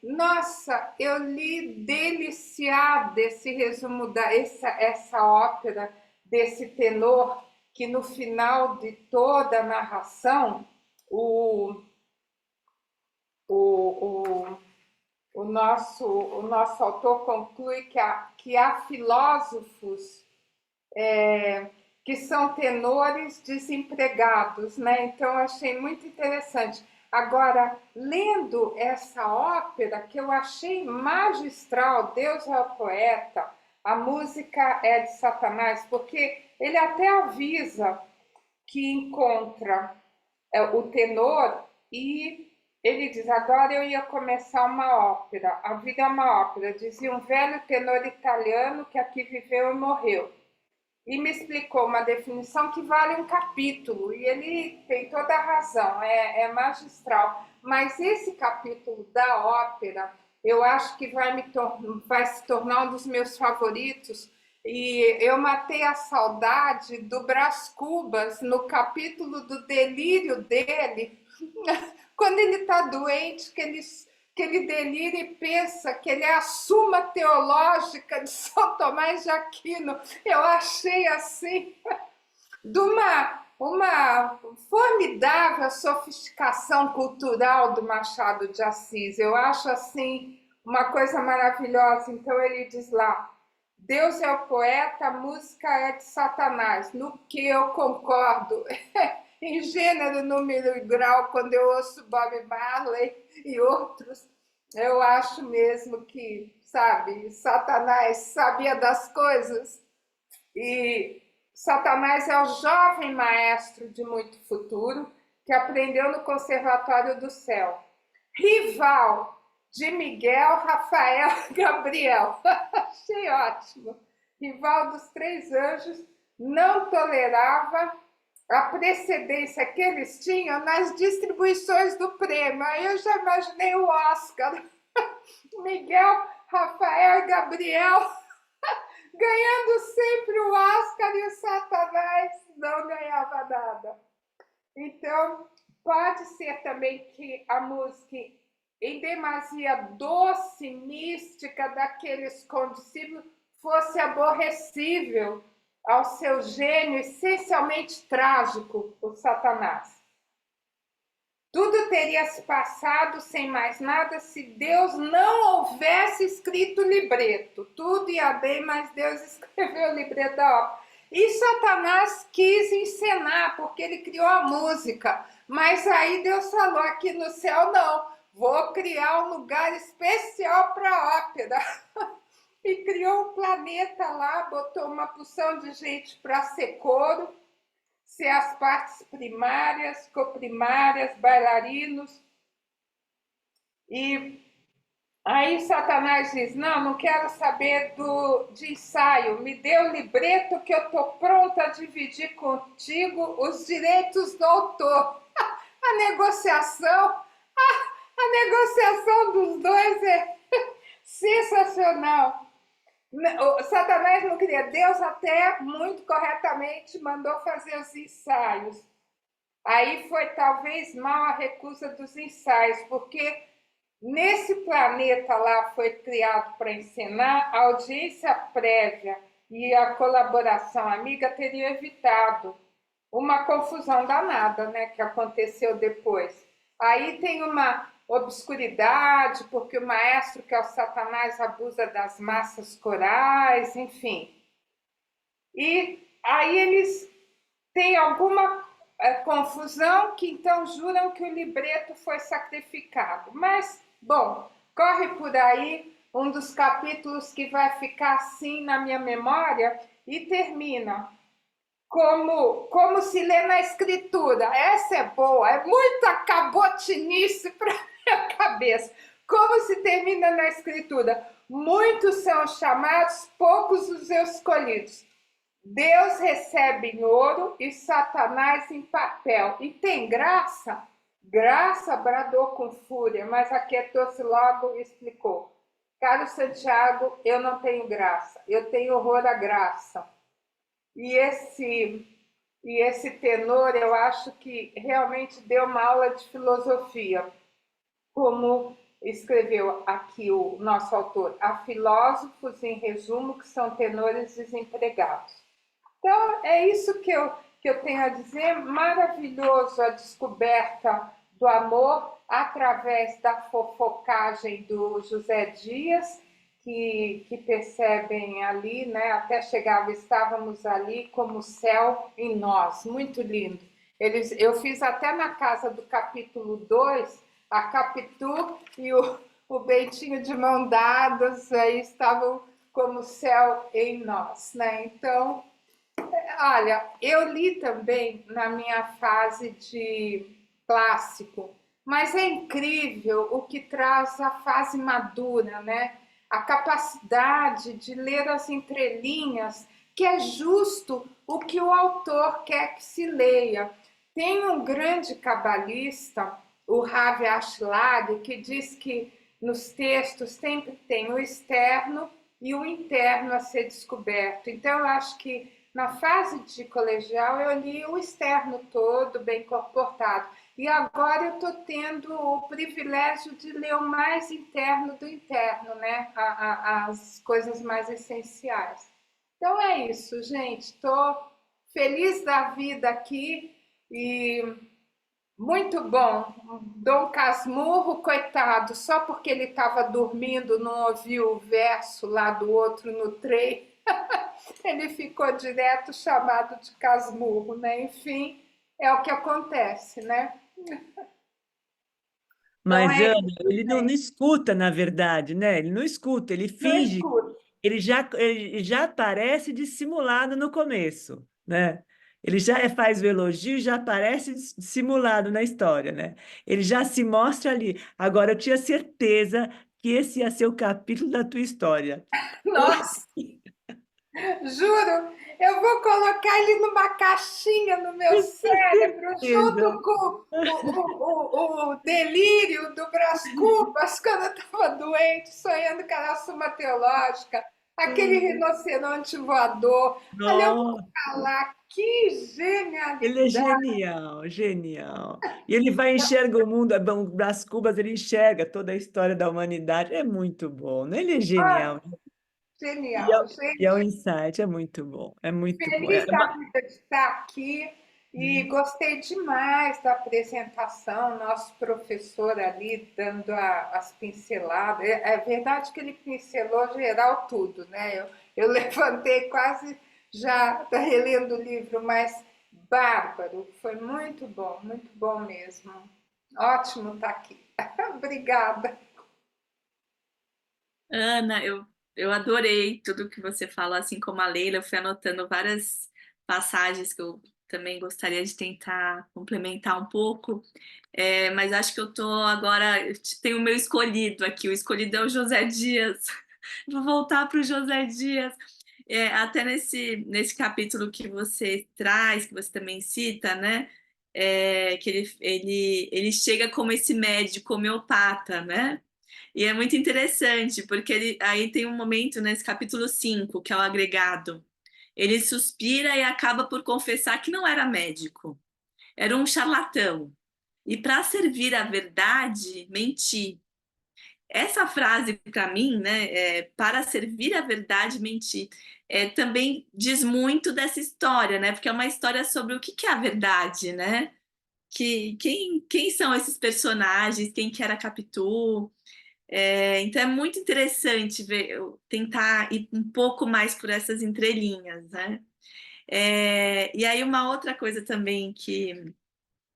Nossa, eu li deliciada esse resumo essa ópera desse tenor que no final de toda a narração o, o, o nosso autor conclui que há filósofos que são tenores desempregados, né? Então, eu achei muito interessante. Agora, lendo essa ópera, que eu achei magistral, Deus é o poeta, a música é de Satanás, porque ele até avisa que encontra o tenor e ele diz, agora eu ia começar uma ópera, a vida é uma ópera, dizia um velho tenor italiano que aqui viveu e morreu. E me explicou uma definição que vale um capítulo, e ele tem toda a razão, é magistral. Mas esse capítulo da ópera, eu acho que vai se tornar um dos meus favoritos, e eu matei a saudade do Brás Cubas no capítulo do delírio dele, quando ele está doente, que ele delira e pensa que ele é a suma teológica de São Tomás de Aquino. Eu achei assim, de uma formidável sofisticação cultural do Machado de Assis. Eu acho assim uma coisa maravilhosa. Então ele diz lá, Deus é o poeta, a música é de Satanás, no que eu concordo. Em gênero, número e grau, quando eu ouço Bob Marley e outros, eu acho mesmo que, sabe, Satanás sabia das coisas. E Satanás é o jovem maestro de muito futuro que aprendeu no Conservatório do Céu. Rival de Miguel, Rafael e Gabriel. Achei ótimo. Rival dos três anjos, não tolerava a precedência que eles tinham nas distribuições do prêmio. Aí eu já imaginei o Oscar. Miguel, Rafael e Gabriel ganhando sempre o Oscar e o Satanás não ganhava nada. Então, pode ser também que a música em demasia doce, mística daqueles condiscípulos fosse aborrecível ao seu gênio essencialmente trágico, o Satanás. Tudo teria se passado sem mais nada se Deus não houvesse escrito o libreto. Tudo ia bem, mas Deus escreveu o libreto da ópera. E Satanás quis encenar, porque ele criou a música. Mas aí Deus falou, aqui no céu não, vou criar um lugar especial para a ópera. E criou um planeta lá, botou uma porção de gente para ser coro, ser as partes primárias, coprimárias, bailarinos. E aí Satanás diz, não quero saber de ensaio, me dê o libreto que eu estou pronta a dividir contigo os direitos do autor. A negociação A negociação dos dois é sensacional. O Satanás não queria, Deus até muito corretamente mandou fazer os ensaios. Aí foi talvez mal a recusa dos ensaios, porque nesse planeta lá foi criado para ensinar, a audiência prévia e a colaboração amiga teriam evitado uma confusão danada, né, que aconteceu depois. Aí tem uma obscuridade, porque o maestro, que é o Satanás, abusa das massas corais, enfim. E aí eles têm alguma confusão que então juram que o libreto foi sacrificado. Mas, bom, corre por aí um dos capítulos que vai ficar assim na minha memória e termina como se lê na escritura. Essa é boa, é muita cabotinice para minha cabeça. Como se termina na escritura? Muitos são chamados, poucos os escolhidos. Deus recebe em ouro e Satanás em papel. E tem graça? Graça bradou com fúria, mas aquietou-se logo e explicou. Caro Santiago, eu não tenho graça, eu tenho horror à graça. E esse tenor, eu acho que realmente deu uma aula de filosofia, como escreveu aqui o nosso autor. Há filósofos, em resumo, que são tenores desempregados. Então, é isso que eu tenho a dizer. Maravilhoso a descoberta do amor através da fofocagem do José Dias, que percebem ali, né? Até chegava, estávamos ali como o céu em nós, muito lindo. Eu fiz até na casa do capítulo 2, a Capitu e o Bentinho de mão dadas, aí estavam como o céu em nós, né? Então, olha, eu li também na minha fase de clássico, mas é incrível o que traz a fase madura, né? A capacidade de ler as entrelinhas, que é justo o que o autor quer que se leia. Tem um grande cabalista, o Ravi Ashlag, que diz que nos textos sempre tem o externo e o interno a ser descoberto. Então, eu acho que na fase de colegial eu li o externo todo, bem comportado. E agora eu estou tendo o privilégio de ler o mais interno do interno, né? As coisas mais essenciais. Então é isso, gente. Estou feliz da vida aqui e muito bom. Dom Casmurro, coitado, só porque ele estava dormindo, não ouviu o verso lá do outro no trem. Ele ficou direto chamado de Casmurro, né? Enfim, é o que acontece, né? Então Mas, é Ana, isso, ele não gente. escuta, na verdade, né? Ele não escuta, ele Não finge, escuta. ele já parece dissimulado no começo, né? Ele já faz o elogio, já parece dissimulado na história, né? Ele já se mostra ali. Agora, eu tinha certeza que esse ia ser o capítulo da tua história. Nossa, juro, eu vou colocar ele numa caixinha no meu Eu tinha cérebro, junto certeza. com o delírio do Brás Cubas, quando eu estava doente, sonhando com a Suma Teológica, aquele rinoceronte voador. Ali eu vou Nossa, falar, que ele é genialidade! genial, genial. E ele vai enxerga o mundo, bom, Brás Cubas, ele enxerga toda a história da humanidade. É muito bom, né? Ele é Ah, genial. E é, genial, e é um gente. insight, é muito bom. É muito bom. Feliz da vida de estar aqui e gostei demais da apresentação, nosso professor ali dando as pinceladas. É verdade que ele pincelou geral tudo, né? Eu levantei quase já relendo o livro, mas bárbaro, foi muito bom mesmo. Ótimo estar aqui. Obrigada. Ana, eu adorei tudo que você falou, assim como a Leila. Eu fui anotando várias passagens que eu também gostaria de tentar complementar um pouco. Mas acho que eu tô agora. Eu tenho o meu escolhido aqui. O escolhido é o José Dias. Vou voltar para o José Dias. Até nesse capítulo que você traz, que você também cita, né? que ele chega como esse médico homeopata, né? E é muito interessante, porque aí tem um momento nesse capítulo 5, que é o agregado. Ele suspira e acaba por confessar que não era médico, era um charlatão. E para servir a verdade, menti. Essa frase, para mim, né, para servir a verdade, mentir, também diz muito dessa história, né? Porque é uma história sobre o que é a verdade, né? Quem são esses personagens, quem que era Capitu. Então é muito interessante tentar ir um pouco mais por essas entrelinhas, né? E aí uma outra coisa também que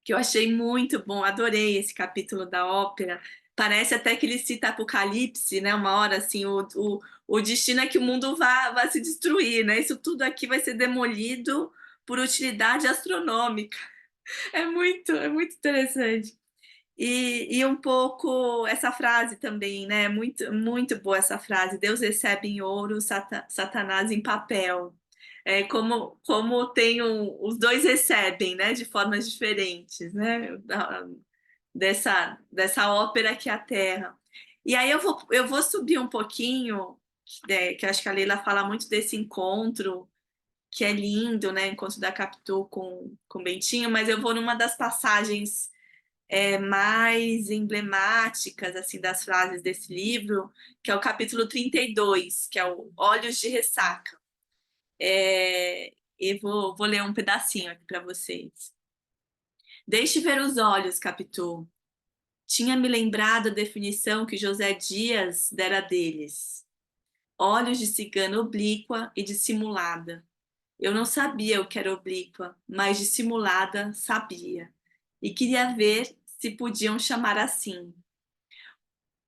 eu achei muito bom, adorei esse capítulo da ópera. Parece até que ele cita Apocalipse, né? Uma hora assim, o destino é que o mundo vá se destruir, né? Isso tudo aqui vai ser demolido por utilidade astronômica. É muito interessante. E um pouco essa frase também, né? Muito, muito boa essa frase. Deus recebe em ouro, Satanás em papel. Como os dois recebem, né? De formas diferentes, né? Dessa ópera que é a Terra. E aí eu vou subir um pouquinho, que eu acho que a Leila fala muito desse encontro, que é lindo, né? Encontro da Capitu com Bentinho, mas eu vou numa das passagens mais emblemáticas assim das frases desse livro, que é o capítulo 32, que é o Olhos de Ressaca. E vou ler um pedacinho aqui para vocês. Deixe ver os olhos, Capitu. Tinha me lembrado a definição que José Dias dera deles. Olhos de cigana oblíqua e dissimulada. Eu não sabia o que era oblíqua, mas dissimulada sabia. E queria ver se podiam chamar assim.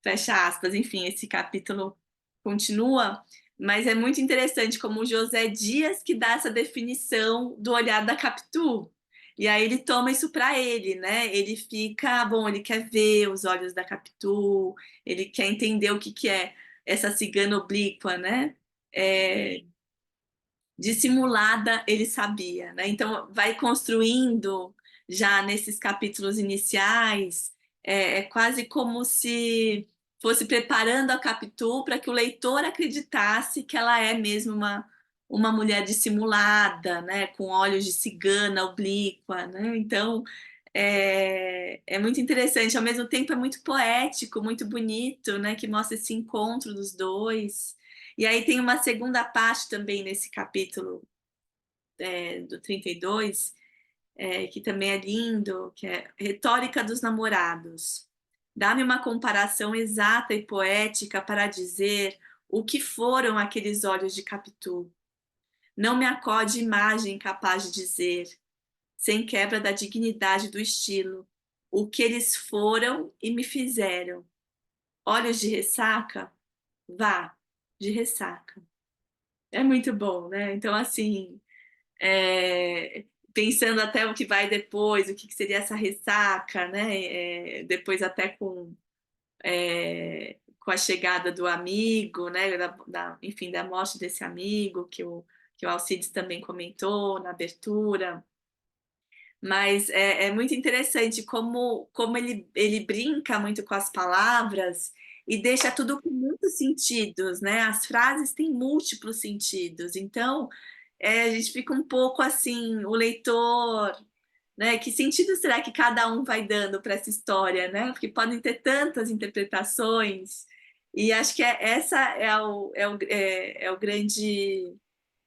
Fecha aspas. Enfim, esse capítulo continua, mas é muito interessante como o José Dias que dá essa definição do olhar da Capitu. E aí ele toma isso para ele, né? Ele fica, bom, ele quer ver os olhos da Capitu, ele quer entender o que é essa cigana oblíqua, né? Dissimulada ele sabia, né? Então vai construindo já nesses capítulos iniciais, quase como se fosse preparando a Capitu para que o leitor acreditasse que ela é mesmo uma mulher dissimulada, né? Com olhos de cigana oblíqua, né? Então é muito interessante, ao mesmo tempo é muito poético, muito bonito, né? Que mostra esse encontro dos dois. E aí tem uma segunda parte também nesse capítulo do 32, que também é lindo, que é Retórica dos Namorados. Dá-me uma comparação exata e poética para dizer o que foram aqueles olhos de Capitu. Não me acode imagem capaz de dizer, sem quebra da dignidade do estilo, o que eles foram e me fizeram. Olhos de ressaca? Vá, de ressaca. É muito bom, né? Então, assim, pensando até o que vai depois, o que seria essa ressaca, né? Depois até com a chegada do amigo, né? Enfim, da morte desse amigo, que o Alcides também comentou na abertura. Mas é muito interessante como ele brinca muito com as palavras e deixa tudo com muitos sentidos, né? As frases têm múltiplos sentidos. Então, a gente fica um pouco assim, o leitor, né? Que sentido será que cada um vai dando para essa história, né? Porque podem ter tantas interpretações. E acho que essa é o grande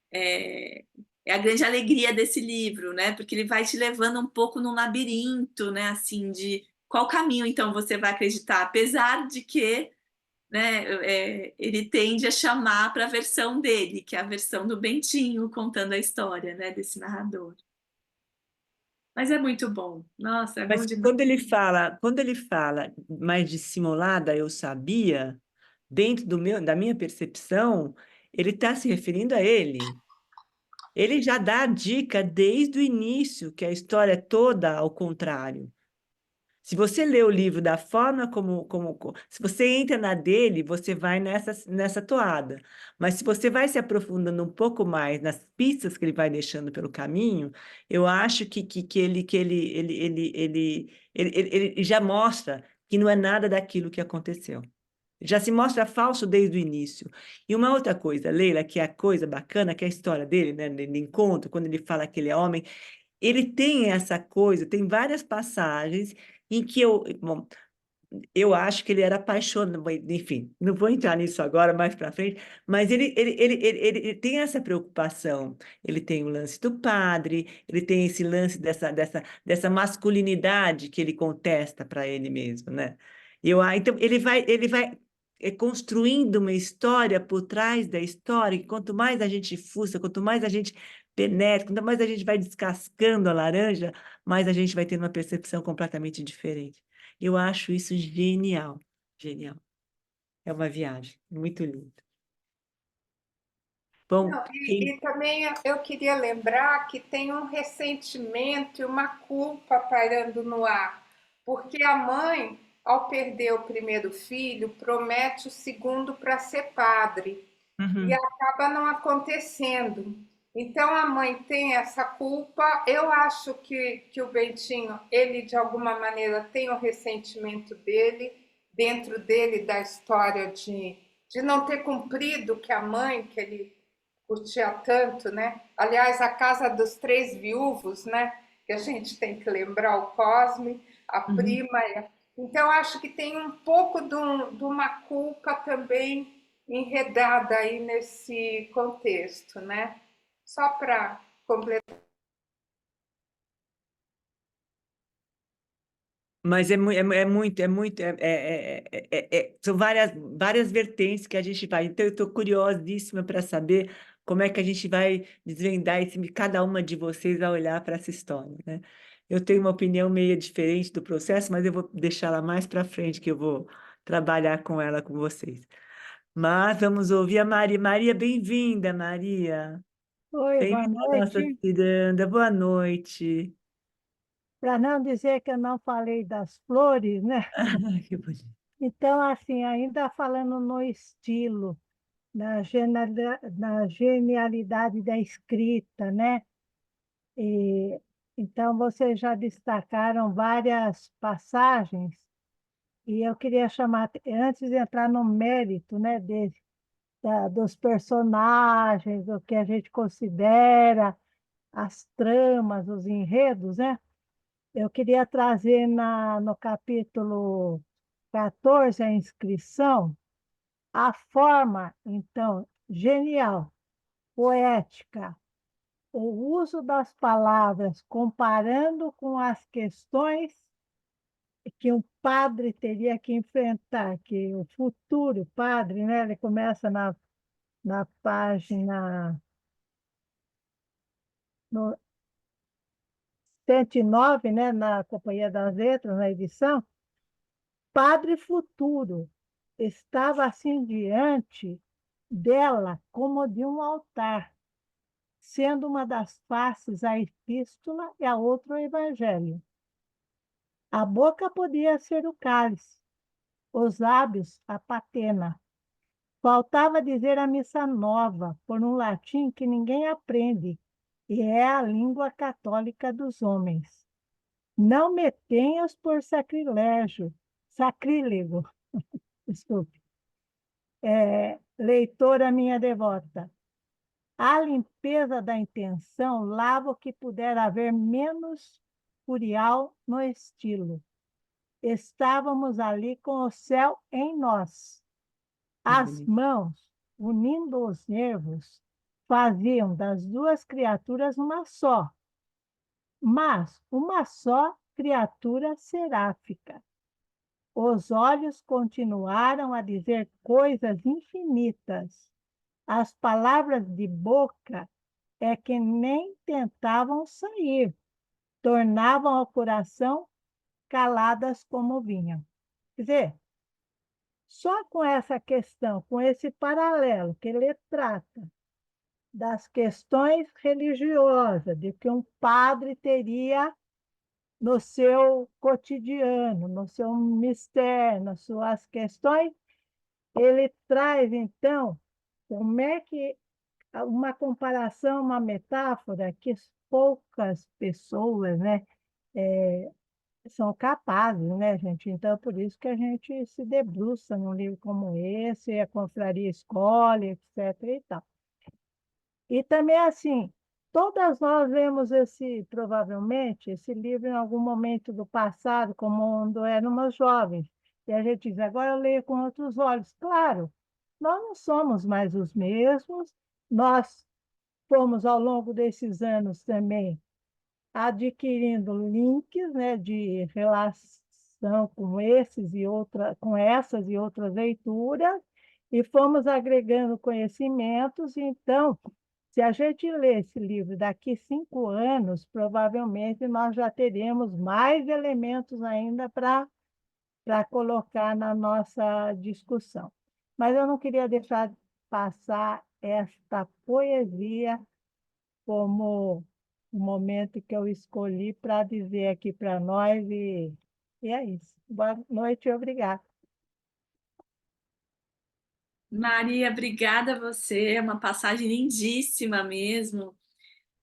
é a grande alegria desse livro, né? Porque ele vai te levando um pouco num labirinto, né? Assim, de qual caminho então você vai acreditar, apesar de que, né, ele tende a chamar para a versão dele, que é a versão do Bentinho contando a história, né, desse narrador. Mas é muito bom. Nossa, é bom Mas demais. quando ele fala mais dissimulada, eu sabia, dentro da minha percepção, ele está se referindo a ele. Ele já dá a dica desde o início que a história é toda ao contrário. Se você lê o livro da forma se você entra na dele, você vai nessa toada. Mas se você vai se aprofundando um pouco mais nas pistas que ele vai deixando pelo caminho, eu acho que ele já mostra que não é nada daquilo que aconteceu. Já se mostra falso desde o início. E uma outra coisa, Leila, que é a coisa bacana, que é a história dele, né, de encontro, quando ele fala que ele é homem, ele tem essa coisa, tem várias passagens em que bom, eu acho que ele era apaixonado, enfim, não vou entrar nisso agora, mais para frente, mas ele tem essa preocupação. Ele tem o lance do padre, ele tem esse lance dessa masculinidade que ele contesta para ele mesmo, né? Então, ele vai construindo uma história por trás da história, que quanto mais a gente fuça, quanto mais a gente penetra, quanto mais a gente vai descascando a laranja, mais a gente vai tendo uma percepção completamente diferente. Eu acho isso genial, genial. É uma viagem muito linda. Bom, Não, e também eu queria lembrar que tem um ressentimento e uma culpa pairando no ar, porque a mãe, ao perder o primeiro filho, promete o segundo para ser padre e uhum. acaba não acontecendo. Então a mãe tem essa culpa. Eu acho que o Bentinho, ele de alguma maneira tem o ressentimento dele, dentro dele da história de não ter cumprido o que a mãe, que ele curtia tanto, né? Aliás, a Casa dos Três Viúvos, né? Que a gente tem que lembrar o Cosme, a Uhum. prima. Então, acho que tem um pouco de uma culpa também enredada aí nesse contexto, né? Só para completar. Mas são várias vertentes que a gente vai. Então, eu estou curiosíssima para saber como é que a gente vai desvendar cada uma de vocês a olhar para essa história, né? Eu tenho uma opinião meio diferente do processo, mas eu vou deixá-la mais para frente, que eu vou trabalhar com ela com vocês. Mas vamos ouvir a Maria. Maria, bem-vinda, Maria. Oi, boa Bem-vinda à nossa noite. ciranda. Boa noite. Para não dizer que eu não falei das flores, né? Que bonito. Então, assim, ainda falando no estilo, na genialidade da escrita, né? E, então, vocês já destacaram várias passagens, e eu queria chamar, antes de entrar no mérito, né, dos personagens, o que a gente considera, as tramas, os enredos, né? Eu queria trazer no capítulo 14, a inscrição, a forma, então, genial, poética, o uso das palavras comparando com as questões que um padre teria que enfrentar, que o futuro padre, né, ele começa na página no 109, né, na Companhia das Letras, na edição. Padre futuro estava assim diante dela como de um altar, sendo uma das faces a epístola e a outra o evangelho. A boca podia ser o cálice, os lábios a patena. Faltava dizer a missa nova, por um latim que ninguém aprende, e é a língua católica dos homens. Não me tenhas por sacrílego, desculpe. Leitora minha devota, a limpeza da intenção lava o que puder haver menos curial no estilo. Estávamos ali com o céu em nós. Que As bonito. mãos, unindo os nervos, faziam das duas criaturas uma só, mas uma só criatura seráfica. Os olhos continuaram a dizer coisas infinitas. As palavras de boca é que nem tentavam sair, tornavam o coração caladas como vinham. Quer dizer, só com essa questão, com esse paralelo que ele trata das questões religiosas, de que um padre teria no seu cotidiano, no seu mistério, nas suas questões. Ele traz, então, como é que uma comparação, uma metáfora que poucas pessoas, né, são capazes, né, gente? Então, é por isso que a gente se debruça num livro como esse, a confraria escolhe, etc. e tal. E também, assim, todas nós lemos provavelmente, esse livro em algum momento do passado, quando éramos jovens. E a gente diz, agora eu leio com outros olhos. Claro, nós não somos mais os mesmos, nós fomos, ao longo desses anos também, adquirindo links, né, de relação com essas e outras leituras, e fomos agregando conhecimentos. Então, se a gente lê esse livro daqui 5 anos, provavelmente nós já teremos mais elementos ainda para colocar na nossa discussão. Mas eu não queria deixar passar esta poesia como o momento que eu escolhi para dizer aqui para nós, e é isso. Boa noite e obrigada. Maria, obrigada a você, é uma passagem lindíssima mesmo.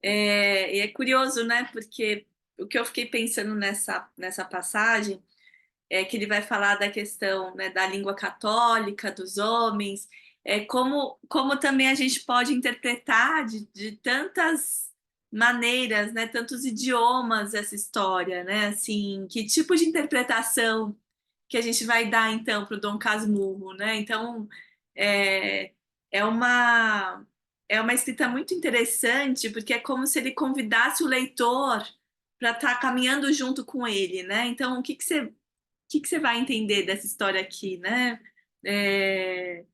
E é curioso, né? Porque o que eu fiquei pensando nessa passagem é que ele vai falar da questão, né, da língua católica, dos homens, como também a gente pode interpretar de tantas maneiras, né, tantos idiomas essa história, né? Assim, que tipo de interpretação que a gente vai dar então para o Dom Casmurro, né? Então é, é uma é uma escrita muito interessante porque é como se ele convidasse o leitor para estar caminhando junto com ele, né? Então o que que você vai entender dessa história aqui, né? É,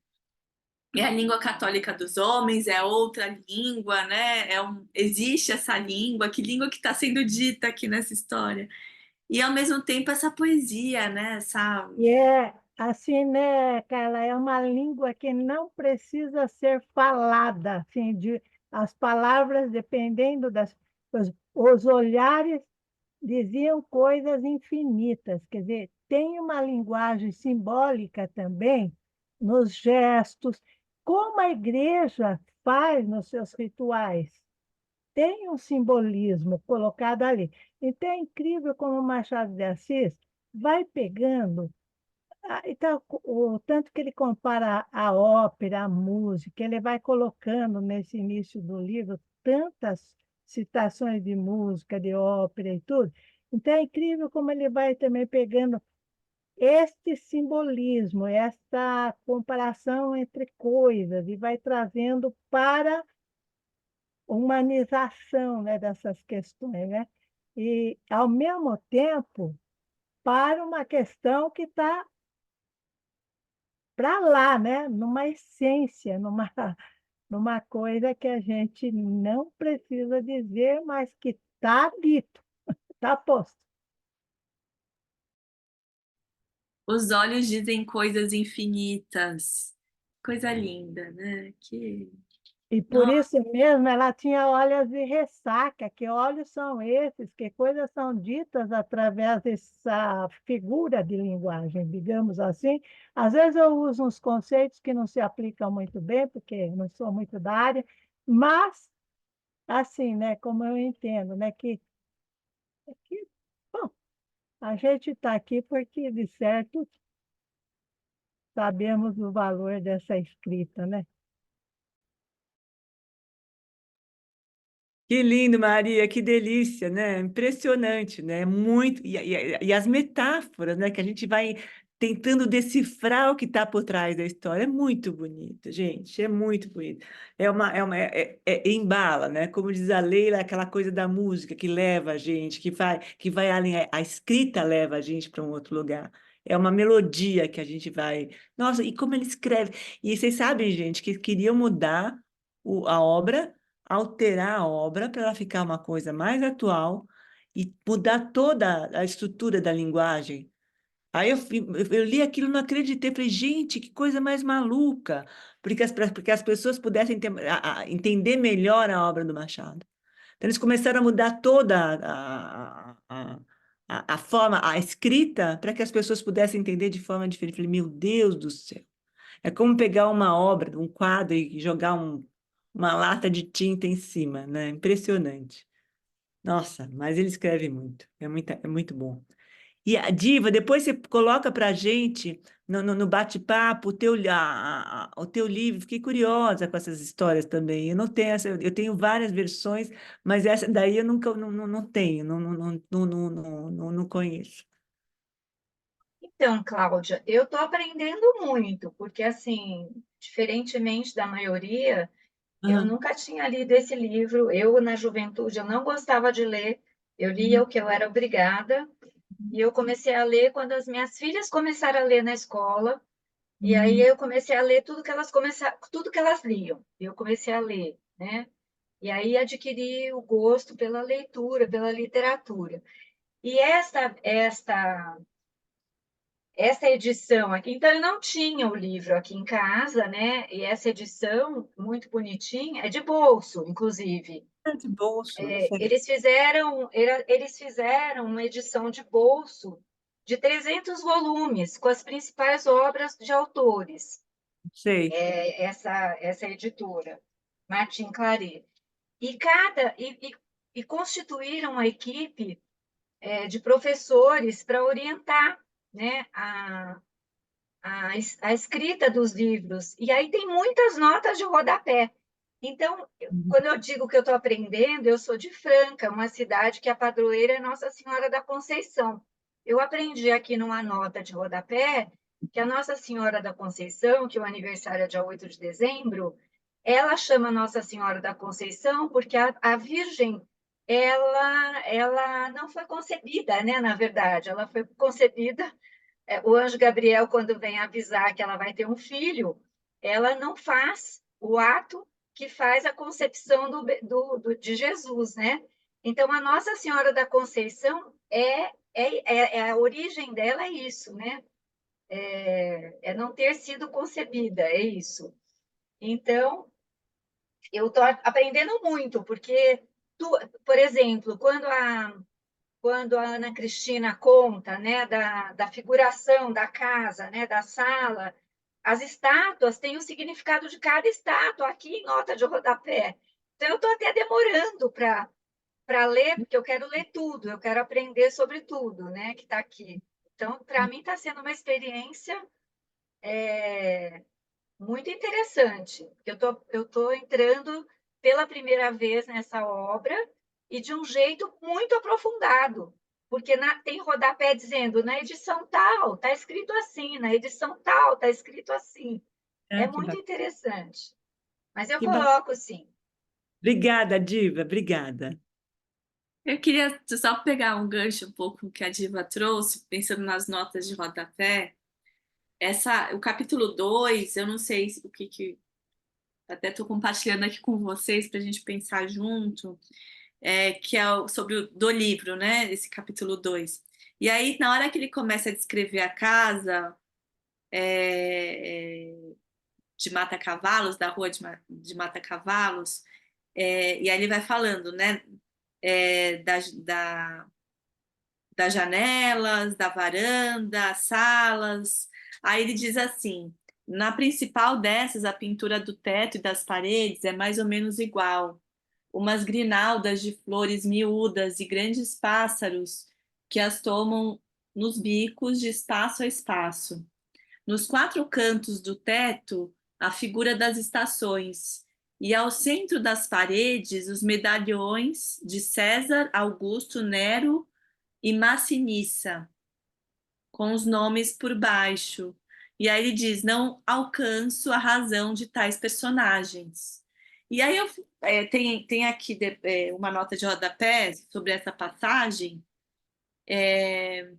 é a língua católica dos homens, é outra língua, né? Existe essa língua, que língua que está sendo dita aqui nessa história? E ao mesmo tempo essa poesia, né? E é assim, né, Carla, é uma língua que não precisa ser falada, assim, as palavras, dependendo os olhares diziam coisas infinitas, quer dizer, tem uma linguagem simbólica também nos gestos, como a igreja faz nos seus rituais. Tem um simbolismo colocado ali. Então é incrível como o Machado de Assis vai pegando. Então, o tanto que ele compara a ópera, a música, ele vai colocando nesse início do livro tantas citações de música, de ópera e tudo. Então, é incrível como ele vai também pegando este simbolismo, esta comparação entre coisas, e vai trazendo para humanização, né, dessas questões, né? E, ao mesmo tempo, para uma questão que está para lá, né? Numa essência, numa coisa que a gente não precisa dizer, mas que está dito, está posto. Os olhos dizem coisas infinitas. Coisa linda, né? E por Nossa, isso mesmo ela tinha olhos de ressaca. Que olhos são esses? Que coisas são ditas através dessa figura de linguagem, digamos assim? Às vezes eu uso uns conceitos que não se aplicam muito bem, porque não sou muito da área, mas, assim, né, como eu entendo, né, que bom, a gente está aqui porque, de certo, sabemos o valor dessa escrita, né? Que lindo, Maria, que delícia, né? Impressionante, né? Muito. E as metáforas, né? Que a gente vai tentando decifrar o que está por trás da história. É muito bonito, gente. É muito bonito. Embala, né? Como diz a Leila, aquela coisa da música que leva a gente, que vai além. A escrita leva a gente para um outro lugar. É uma melodia que a gente vai. Nossa, e como ele escreve. E vocês sabem, gente, que queriam mudar a obra, alterar a obra para ela ficar uma coisa mais atual e mudar toda a estrutura da linguagem. Aí eu li aquilo, não acreditei, falei, gente, que coisa mais maluca, porque as pessoas pudessem entender melhor a obra do Machado. Então, eles começaram a mudar toda a forma, a escrita, para que as pessoas pudessem entender de forma diferente. Eu falei, meu Deus do céu. É como pegar uma obra, um quadro e jogar uma lata de tinta em cima, né? Impressionante. Nossa, mas ele escreve muito. É muito bom. E a Diva, depois você coloca para a gente no bate-papo o teu livro. Fiquei curiosa com essas histórias também. Eu não tenho eu tenho várias versões, mas essa daí eu nunca não tenho, não conheço. Então, Cláudia, eu estou aprendendo muito, porque, assim, diferentemente da maioria, eu Ah, nunca tinha lido esse livro. Eu, na juventude, eu não gostava de ler, eu lia o que eu era obrigada, e eu comecei a ler quando as minhas filhas começaram a ler na escola, e aí hum, eu comecei a ler tudo que elas liam, eu comecei a ler, né? E aí adquiri o gosto pela leitura, pela literatura. E essa edição aqui, então eu não tinha o livro aqui em casa, né? E essa edição, muito bonitinha, é de bolso, inclusive. é de bolso, não sei. Eles fizeram uma edição de bolso de 300 volumes, com as principais obras de autores, Sei. essa editora, Martin Claret. E constituíram uma equipe de professores para orientar, né, a escrita dos livros. E aí tem muitas notas de rodapé. Então, Uhum. quando eu digo que eu estou aprendendo, eu sou de Franca, uma cidade que a padroeira é Nossa Senhora da Conceição. Eu aprendi aqui numa nota de rodapé que a Nossa Senhora da Conceição, que o aniversário é dia 8 de dezembro, ela chama Nossa Senhora da Conceição porque a Virgem ela não foi concebida, né? Na verdade, ela foi concebida o anjo Gabriel, quando vem avisar que ela vai ter um filho, ela não faz o ato que faz a concepção de Jesus, né? Então, a Nossa Senhora da Conceição a origem dela é isso, né? É não ter sido concebida, é isso. Então, eu estou aprendendo muito, porque, por exemplo, quando a Ana Cristina conta, né, da figuração da casa, né, da sala, as estátuas têm o significado de cada estátua aqui em nota de rodapé. Então, eu estou até demorando para ler, porque eu quero ler tudo, eu quero aprender sobre tudo, né, que está aqui. Então, para mim, está sendo uma experiência muito interessante, porque eu tô entrando pela primeira vez nessa obra e de um jeito muito aprofundado, porque tem rodapé dizendo na edição tal está escrito assim, na edição tal está escrito assim. É Ah, muito interessante. Mas eu que bacana. coloco sim. Obrigada, Diva, obrigada. Eu queria só pegar um gancho um pouco que a Diva trouxe, pensando nas notas de rodapé. O capítulo 2, eu não sei o que até estou compartilhando aqui com vocês para a gente pensar junto, que é sobre do livro, né? Esse capítulo 2. E aí, na hora que ele começa a descrever a casa de Mata-Cavalos, da rua de Mata-Cavalos, e aí ele vai falando, né? Da das janelas, da varanda, salas. Aí ele diz assim: na principal dessas, a pintura do teto e das paredes é mais ou menos igual. Umas grinaldas de flores miúdas e grandes pássaros que as tomam nos bicos de espaço a espaço. Nos quatro cantos do teto, a figura das estações. E ao centro das paredes, os medalhões de César, Augusto, Nero e Massinissa, com os nomes por baixo. E aí ele diz: não alcanço a razão de tais personagens. E aí tem aqui uma nota de rodapé sobre essa passagem. É,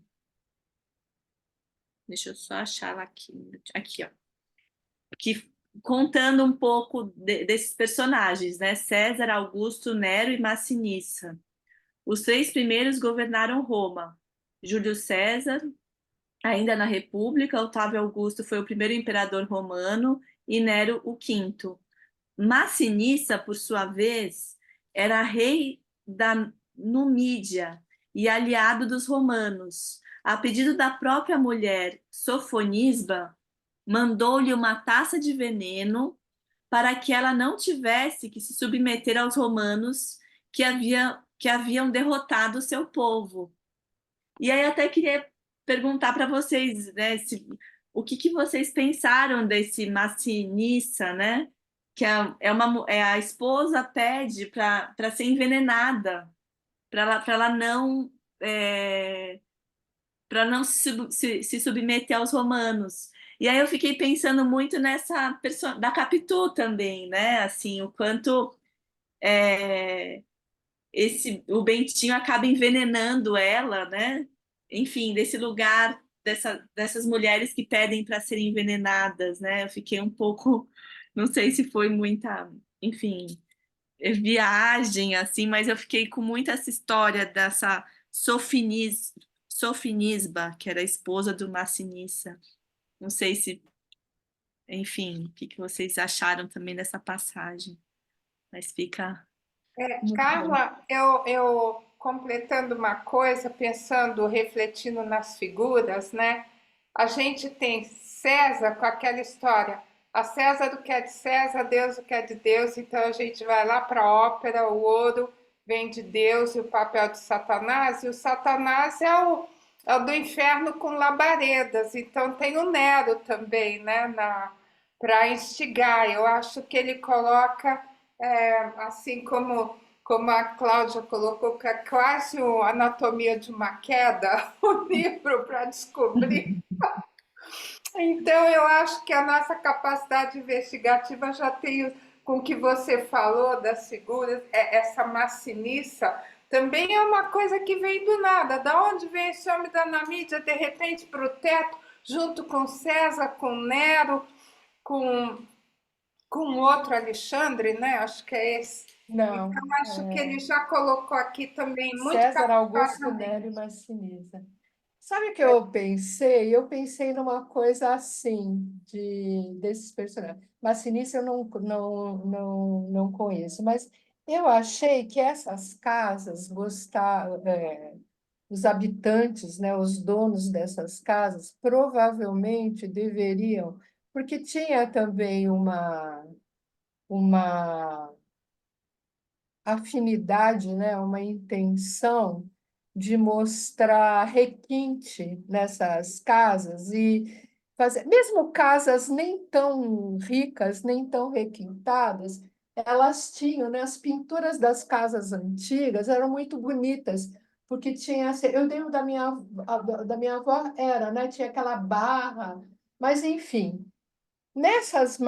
deixa eu só achar ela aqui. Aqui, ó. Que, contando um pouco desses personagens, né? César, Augusto, Nero e Massinissa. Os três primeiros governaram Roma. Júlio César, ainda na República, Otávio Augusto foi o primeiro imperador romano e Nero o quinto. Massinissa, por sua vez, era rei da Numídia e aliado dos romanos. A pedido da própria mulher Sofonisba, mandou-lhe uma taça de veneno para que ela não tivesse que se submeter aos romanos que haviam derrotado o seu povo. E aí até queria perguntar para vocês, né, o que vocês pensaram desse Massinissa, né? Que a esposa pede para ser envenenada, para ela não para não se submeter aos romanos. E aí eu fiquei pensando muito nessa da Capitu também, né? Assim, o quanto é, o Bentinho acaba envenenando ela, né? Enfim, desse lugar dessas mulheres que pedem para serem envenenadas, né? Eu fiquei um pouco, não sei se foi muita, enfim, viagem assim, mas eu fiquei com muita essa história dessa Sofinisba, que era a esposa do Massinissa. Não sei se, enfim, o que vocês acharam também dessa passagem, mas fica. Muito bom. Carla, eu completando uma coisa, pensando, refletindo nas figuras, né? A gente tem César com aquela história, a César o que é de César, Deus o que é de Deus, então a gente vai lá para a ópera, o ouro vem de Deus e o papel de Satanás, e o Satanás é o do inferno com labaredas, então tem o Nero também, né? Para instigar, eu acho que ele coloca assim como a Cláudia colocou, que é quase a anatomia de uma queda, o livro para descobrir. Então, eu acho que a nossa capacidade investigativa já tem, com o que você falou das figuras, essa massiniça, também é uma coisa que vem do nada. Da onde vem esse homem da Namídia, de repente, para o teto, junto com César, com Nero, com outro Alexandre, né? Acho que é esse. Não, Então, acho que ele já colocou aqui também muito César Augusto capazmente. Nero Massinissa. Sabe o que eu pensei? Eu pensei numa coisa assim, desses personagens. Massinissa eu não conheço, mas eu achei que essas casas os habitantes, né, os donos dessas casas, provavelmente deveriam, porque tinha também uma afinidade, né, uma intenção de mostrar requinte nessas casas e fazer, mesmo casas nem tão ricas, nem tão requintadas, elas tinham, né, as pinturas das casas antigas eram muito bonitas, porque tinha, eu lembro da minha avó era, né, tinha aquela barra, mas enfim, nessas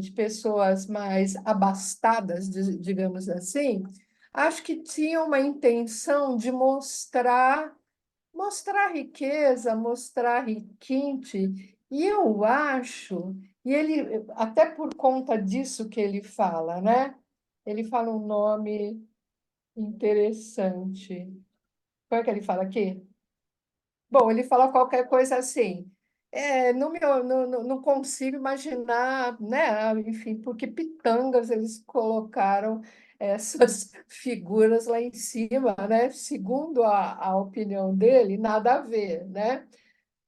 de pessoas mais abastadas, digamos assim, acho que tinha uma intenção de mostrar riqueza, mostrar requinte, e eu acho, e ele, até por conta disso que ele fala, né? Ele fala um nome interessante. Qual é que ele fala aqui? Bom, ele fala qualquer coisa assim. Não consigo imaginar, né? Enfim, porque pitangas eles colocaram essas figuras lá em cima, né? Segundo a opinião dele, nada a ver, né?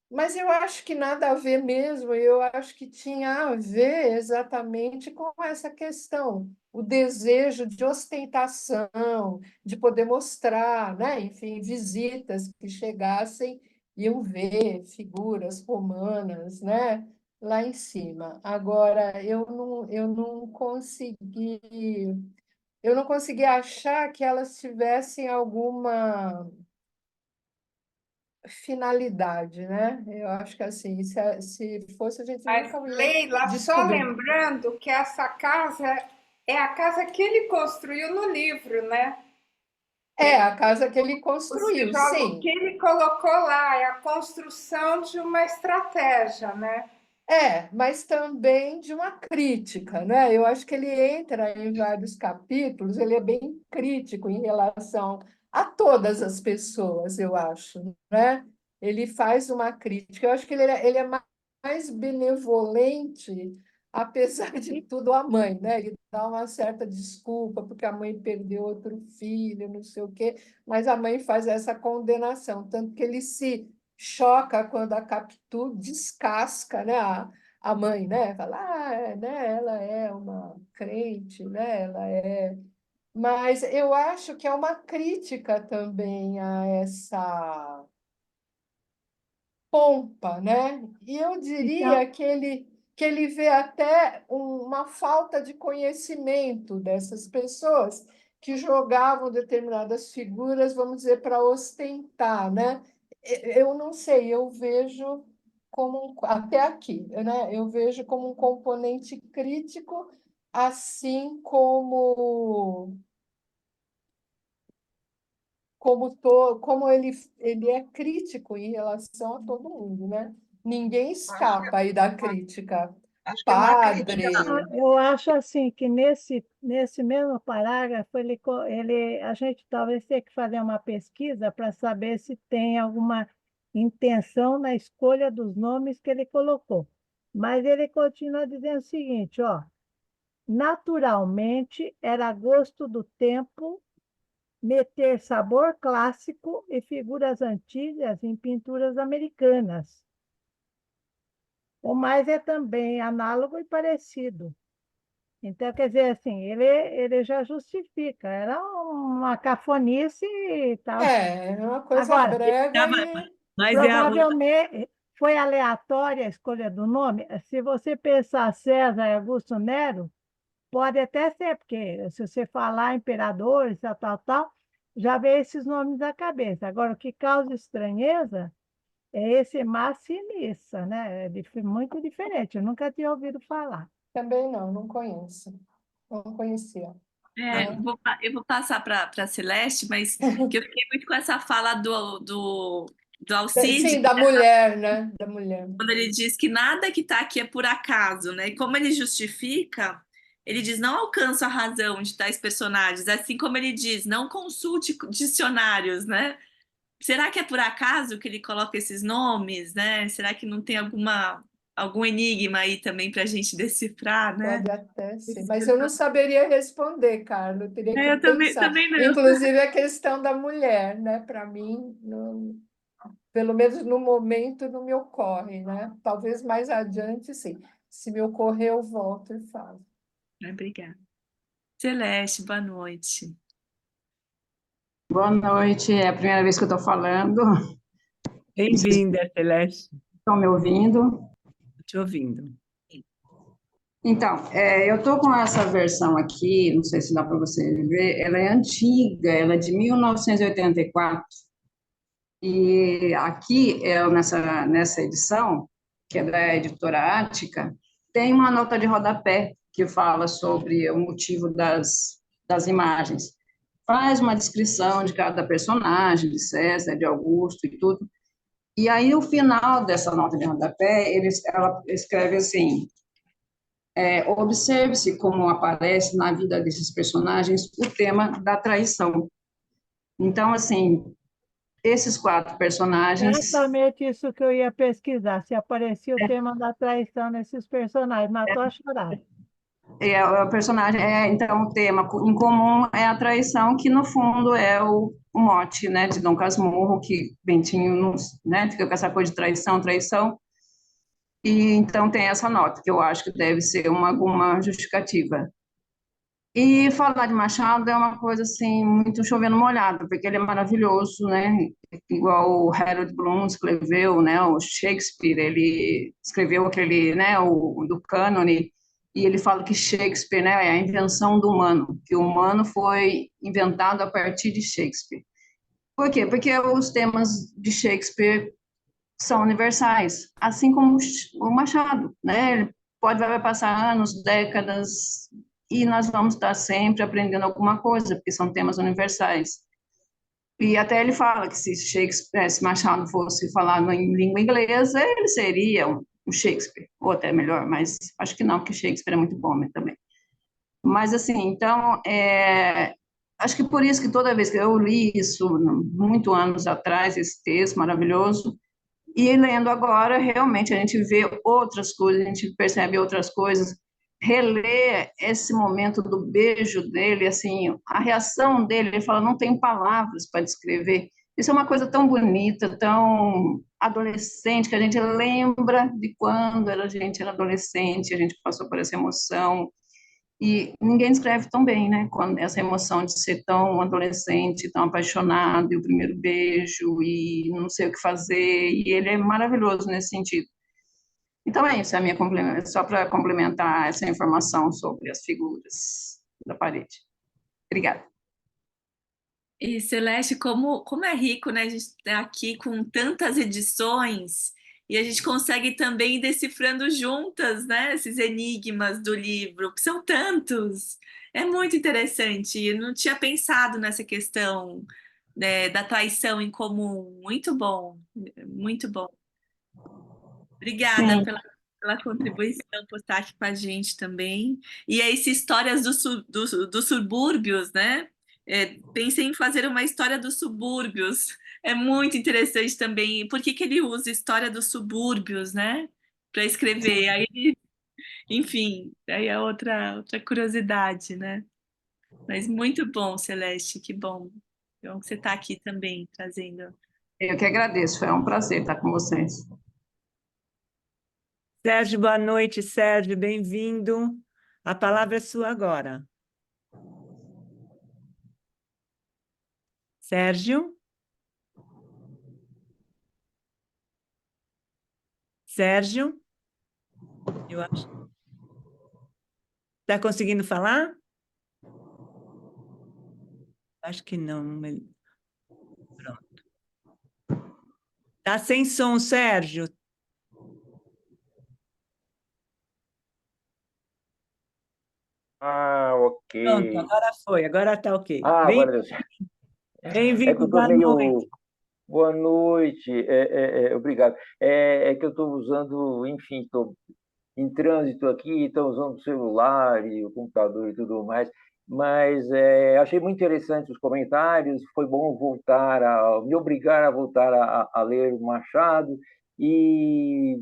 Mas eu acho que nada a ver mesmo, eu acho que tinha a ver exatamente com essa questão, o desejo de ostentação, de poder mostrar, né? Enfim, visitas que chegassem iam ver figuras romanas, né? Lá em cima. Agora, eu não consegui achar que elas tivessem alguma finalidade, né? Eu acho que assim, se fosse, a gente Mas, nunca ia Leila, só descobrir. lembrando que essa casa é a casa que ele construiu no livro, né? É a casa que ele Ou construiu, seja, o sim. que ele colocou lá é a construção de uma estratégia, né? Mas também de uma crítica, né? Eu acho que ele entra em vários capítulos, ele é bem crítico em relação a todas as pessoas, eu acho, né? Ele faz uma crítica. Eu acho que ele é mais benevolente apesar de tudo, a mãe, né? Ele dá uma certa desculpa porque a mãe perdeu outro filho, não sei o quê, mas a mãe faz essa condenação, tanto que ele se choca quando a Capitu descasca, né? A mãe, né? Fala, né? Ela é uma crente, né? Ela é. Mas eu acho que é uma crítica também a essa pompa, né? E eu Então, diria que ele vê até uma falta de conhecimento dessas pessoas que jogavam determinadas figuras, vamos dizer, para ostentar, né? Eu não sei, eu vejo como até aqui, né? Eu vejo como um componente crítico, assim como ele é crítico em relação a todo mundo, né? Ninguém Acho escapa aí da crítica. acho que é uma crítica. Padre, eu acho assim que nesse mesmo parágrafo a gente talvez tenha que fazer uma pesquisa para saber se tem alguma intenção na escolha dos nomes que ele colocou. Mas ele continua dizendo o seguinte, ó, naturalmente era gosto do tempo meter sabor clássico e figuras antigas em pinturas americanas. O mais é também análogo e parecido. Então, quer dizer, assim, ele já justifica, era uma cafonice e tal. é uma coisa Agora, brega Tava- e Mas provavelmente foi aleatória a escolha do nome. Se você pensar César e Augusto Nero, pode até ser, porque se você falar imperadores, tal, tal, tal, já vê esses nomes na cabeça. Agora, o que causa estranheza é esse Massinissa, né? Muito diferente, eu nunca tinha ouvido falar. também não conheço. Não conhecia, né? eu vou passar para a Celeste, mas que eu fiquei muito com essa fala do Alcide, Sim, da mulher, né? Da mulher. quando ele diz que nada que está aqui é por acaso, né? E como ele justifica, ele diz: não alcanço a razão de tais personagens, assim como ele diz: não consulte dicionários, né? Será que é por acaso que ele coloca esses nomes, né? Será que não tem algum enigma aí também para a gente decifrar, né? Pode até ser, mas eu não saberia responder, Carla, eu teria que Eu também, pensar. também não. Inclusive a questão da mulher, né? Para mim, não, pelo menos no momento, não me ocorre, né? Talvez mais adiante, sim. Se me ocorrer, eu volto e falo. Obrigada. Celeste, boa noite. Boa noite, é a primeira vez que eu estou falando. Vocês Bem-vinda, Celeste. estão me ouvindo? Tô te ouvindo. Então, eu estou com essa versão aqui, não sei se dá para você ver, ela é antiga, ela é de 1984. E aqui, nessa edição, que é da editora Ática, tem uma nota de rodapé que fala sobre o motivo das imagens. Faz uma descrição de cada personagem, de César, de Augusto e tudo. E aí, no final dessa nota de rodapé, ela escreve assim: observe-se como aparece na vida desses personagens o tema da traição. Então, assim, esses 4 personagens, Exatamente isso que eu ia pesquisar, se aparecia o tema da traição nesses personagens, matou a chorar. o personagem, então, o tema em comum é a traição, que no fundo é o mote, né, de Dom Casmurro, que Bentinho, né, fica com essa coisa de traição, traição. E então tem essa nota, que eu acho que deve ser alguma justificativa. E falar de Machado é uma coisa assim, muito chovendo molhado, porque ele é maravilhoso, né? Igual o Harold Bloom escreveu, né? O Shakespeare, ele escreveu aquele, né? O do cânone, e ele fala que Shakespeare, né? É a invenção do humano, que o humano foi inventado a partir de Shakespeare. Por quê? Porque os temas de Shakespeare são universais, assim como o Machado, né? Ele vai passar anos, décadas, e nós vamos estar sempre aprendendo alguma coisa, porque são temas universais. E até ele fala que se Machado fosse falar em língua inglesa, ele seria um Shakespeare, ou até melhor, mas acho que não, porque Shakespeare é muito bom também. Mas, assim, então, acho que por isso que toda vez que eu li isso, muito anos atrás, esse texto maravilhoso, e lendo agora, realmente, a gente vê outras coisas, a gente percebe outras coisas. reler esse momento do beijo dele, assim, a reação dele, ele fala, não tem palavras para descrever. Isso é uma coisa tão bonita, tão adolescente, que a gente lembra de quando a gente era adolescente, a gente passou por essa emoção, e ninguém descreve tão bem, né? Quando essa emoção de ser tão adolescente, tão apaixonado, e o primeiro beijo, e não sei o que fazer, e ele é maravilhoso nesse sentido. Então é isso, só para complementar essa informação sobre as figuras da parede. Obrigada. E Celeste, como é rico, né? A gente está aqui com tantas edições e a gente consegue também ir decifrando juntas, né? Esses enigmas do livro, que são tantos. É muito interessante. Eu não tinha pensado nessa questão, né, da traição em comum. Muito bom, muito bom. Obrigada Sim, pela contribuição, por estar aqui com a gente também. E aí, se histórias dos subúrbios, né? Pensei em fazer uma história dos subúrbios. É muito interessante também. Por que que ele usa história dos subúrbios, né? Para escrever. Aí, enfim, aí é outra curiosidade, né? Mas muito bom, Celeste, que bom. Que bom que você está aqui também, trazendo. eu que agradeço, foi um prazer estar com vocês. Sérgio, boa noite, Sérgio, bem-vindo. A palavra é sua agora. Sérgio? Sérgio? Eu acho. Está conseguindo falar? Acho que não. Pronto. Está sem som, Sérgio. Ah, Pronto, ok. agora foi, agora está ok. Ah, agora deu certo. É que eu Bem-vindo, estou boa noite. meio. Boa noite, obrigado. É que eu estou usando, enfim, estou em trânsito aqui, estou usando o celular e o computador e tudo mais, mas achei muito interessante os comentários, foi bom voltar me obrigar a voltar a ler o Machado, e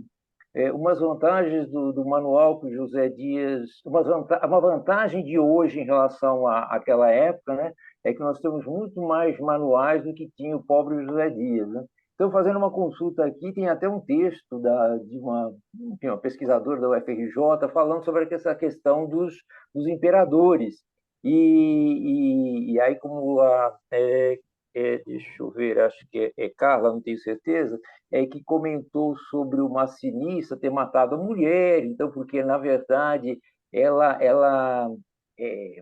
umas vantagens do manual que o José Dias, uma vantagem de hoje em relação àquela época, né, é que nós temos muito mais manuais do que tinha o pobre José Dias, né? Então, fazendo uma consulta aqui, tem até um texto de uma pesquisadora da UFRJ falando sobre essa questão dos imperadores. E aí, como deixa eu ver, acho que é Carla, não tenho certeza, que comentou sobre o Massinissa ter matado a mulher, então, porque, na verdade, ela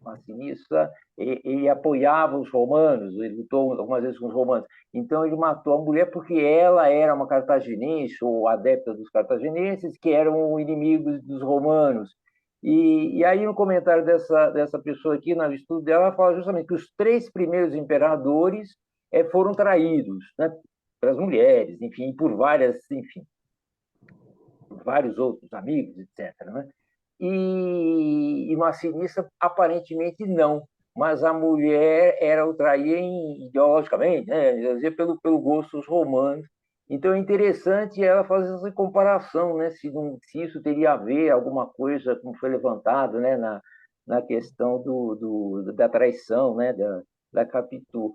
Massinissa, ele apoiava os romanos, ele lutou algumas vezes com os romanos, então ele matou a mulher porque ela era uma cartaginense, ou adepta dos cartaginenses, que eram inimigos dos romanos. E aí, no comentário dessa pessoa aqui, no estudo dela, ela fala justamente que os três primeiros imperadores foram traídos, né, pelas mulheres, enfim, por várias, enfim, por vários outros amigos, etc., né? E Massinissa aparentemente não, mas a mulher era o traía ideologicamente, né, pelo gosto dos romanos. Então é interessante ela fazer essa comparação, né, se isso teria a ver alguma coisa, como foi levantado, né, na questão da traição, né, da Capitu.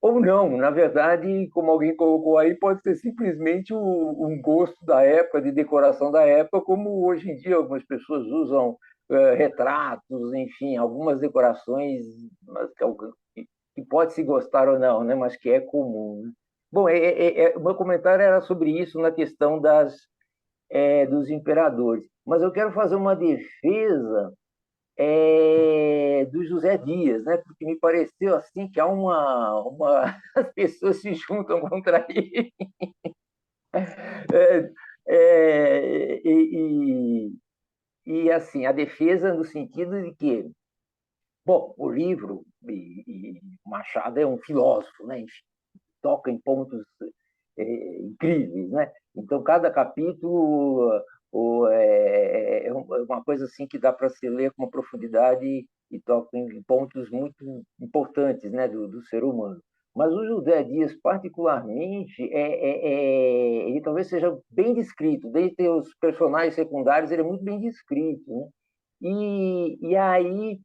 Ou não, na verdade, como alguém colocou aí, pode ser simplesmente um gosto da época, de decoração da época, como hoje em dia algumas pessoas usam retratos, enfim, algumas decorações, mas que pode se gostar ou não, né? Mas que é comum, né? Bom, o meu comentário era sobre isso na questão dos imperadores, mas eu quero fazer uma defesa do José Dias, né? Porque me pareceu assim que há as pessoas se juntam contra ele. É, assim, a defesa no sentido de que, bom, o livro, e Machado é um filósofo, né? Enfim, toca em pontos incríveis, né? Então, cada capítulo é uma coisa assim que dá para se ler com uma profundidade e toca em pontos muito importantes, né, do ser humano. Mas o José Dias, particularmente, ele talvez seja bem descrito, desde os personagens secundários, ele é muito bem descrito, né? E aí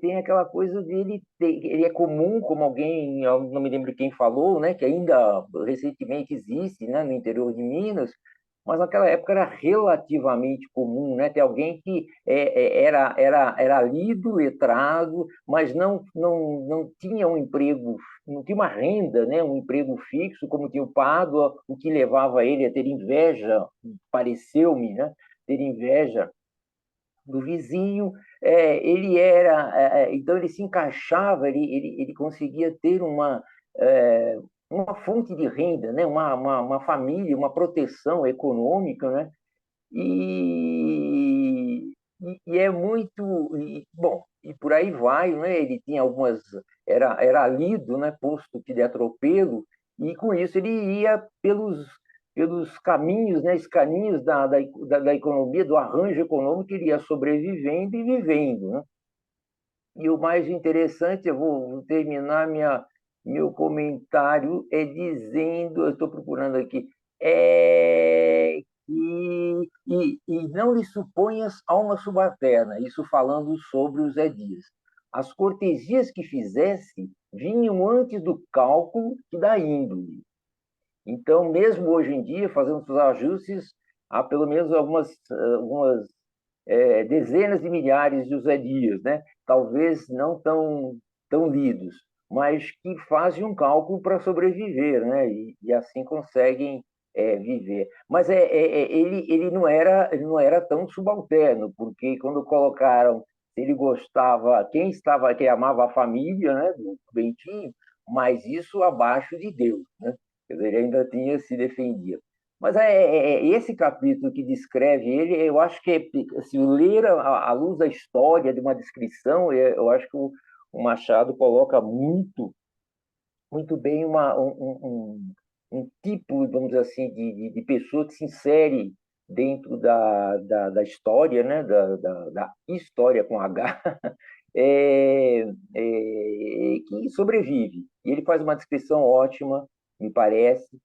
tem aquela coisa dele, ele é comum, como alguém, eu não me lembro quem falou, né, que ainda recentemente existe, né, no interior de Minas, mas naquela época era relativamente comum, né, ter alguém que era lido, letrado, mas não tinha um emprego, não tinha uma renda, né, um emprego fixo, como tinha o Pádua, o que levava ele a ter inveja, pareceu-me, né, ter inveja do vizinho, então ele se encaixava, ele conseguia ter uma fonte de renda, né? Uma família, uma proteção econômica, né? E, e é muito bom, e por aí vai, né? Ele tinha algumas, era lido, né? Posto de atropelo, e com isso ele ia pelos caminhos, né? Escaninhos da economia, do arranjo econômico, ele ia sobrevivendo e vivendo, né? E o mais interessante, eu vou terminar meu comentário dizendo, eu estou procurando aqui, e não lhe suponhas alma subalterna, isso falando sobre os Zé Dias. As cortesias que fizesse vinham antes do cálculo e da índole. Então, mesmo hoje em dia, fazendo os ajustes, há pelo menos algumas dezenas de milhares de José Dias, né? Talvez não tão lidos, mas que fazem um cálculo para sobreviver, né? E assim conseguem viver. Mas ele não era tão subalterno, porque quando colocaram se ele gostava, quem amava a família, né, do Bentinho, mas isso abaixo de Deus, né? Quer dizer, ele ainda se defendia. Mas esse capítulo que descreve ele, eu acho que se ler à luz da história, de uma descrição, eu acho que o Machado coloca muito bem um tipo, vamos dizer assim, de pessoa que se insere dentro da história, né? Da história com H, que sobrevive. E ele faz uma descrição ótima, me parece.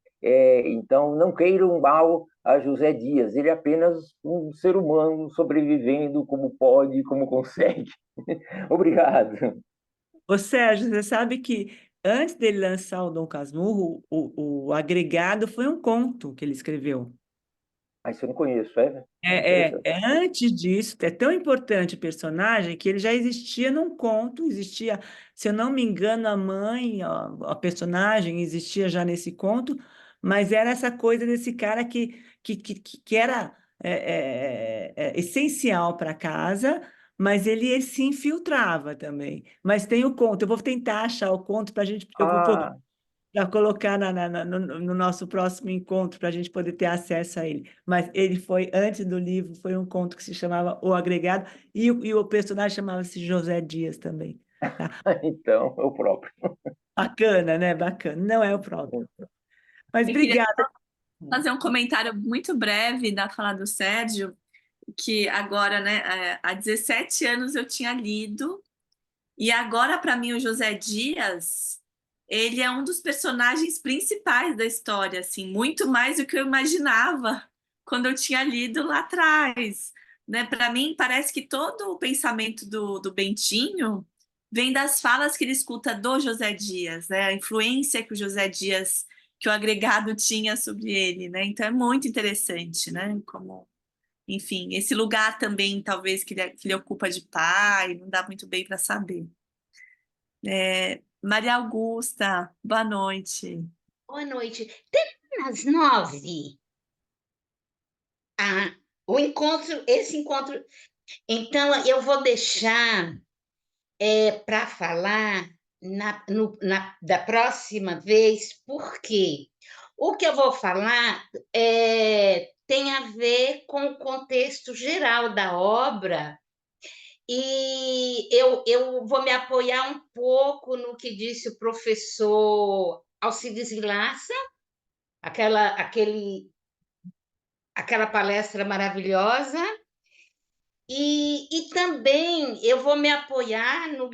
Então, não queiram mal a José Dias, ele é apenas um ser humano sobrevivendo como pode, como consegue. Obrigado. Ô Sérgio, você sabe que antes dele lançar o Dom Casmurro, o Agregado foi um conto que ele escreveu. Mas eu não conheço, interessante. Antes disso, é tão importante o personagem que ele já existia num conto, existia, se eu não me engano, a mãe, a personagem existia já nesse conto, mas era essa coisa desse cara que era essencial para casa, mas ele se infiltrava também. Mas tem o conto, eu vou tentar achar o conto para a gente, eu vou Ah, para colocar no nosso próximo encontro, para a gente poder ter acesso a ele. Mas ele foi, antes do livro, foi um conto que se chamava O Agregado, e o personagem chamava-se José Dias também. Tá? então, é o próprio. Bacana, né? Bacana. Não é o próprio. Mas Eu queria obrigada. fazer um comentário muito breve da fala do Sérgio, que agora, né, há 17 anos eu tinha lido, e agora, para mim, o José Dias, ele é um dos personagens principais da história, assim, muito mais do que eu imaginava quando eu tinha lido lá atrás, né? Para mim, parece que todo o pensamento do Bentinho vem das falas que ele escuta do José Dias, né? A influência que o José Dias, que o agregado tinha sobre ele, né? Então é muito interessante, né? Como, enfim, esse lugar também, talvez, que ele ocupa de pai, não dá muito bem para saber. Maria Augusta, boa noite. Boa noite. Termina às 9. Ah, esse encontro. Então, eu vou deixar para falar da próxima vez, porque o que eu vou falar tem a ver com o contexto geral da obra, e eu vou me apoiar um pouco no que disse o professor Alcides Vilaça, aquela palestra maravilhosa, e também eu vou me apoiar no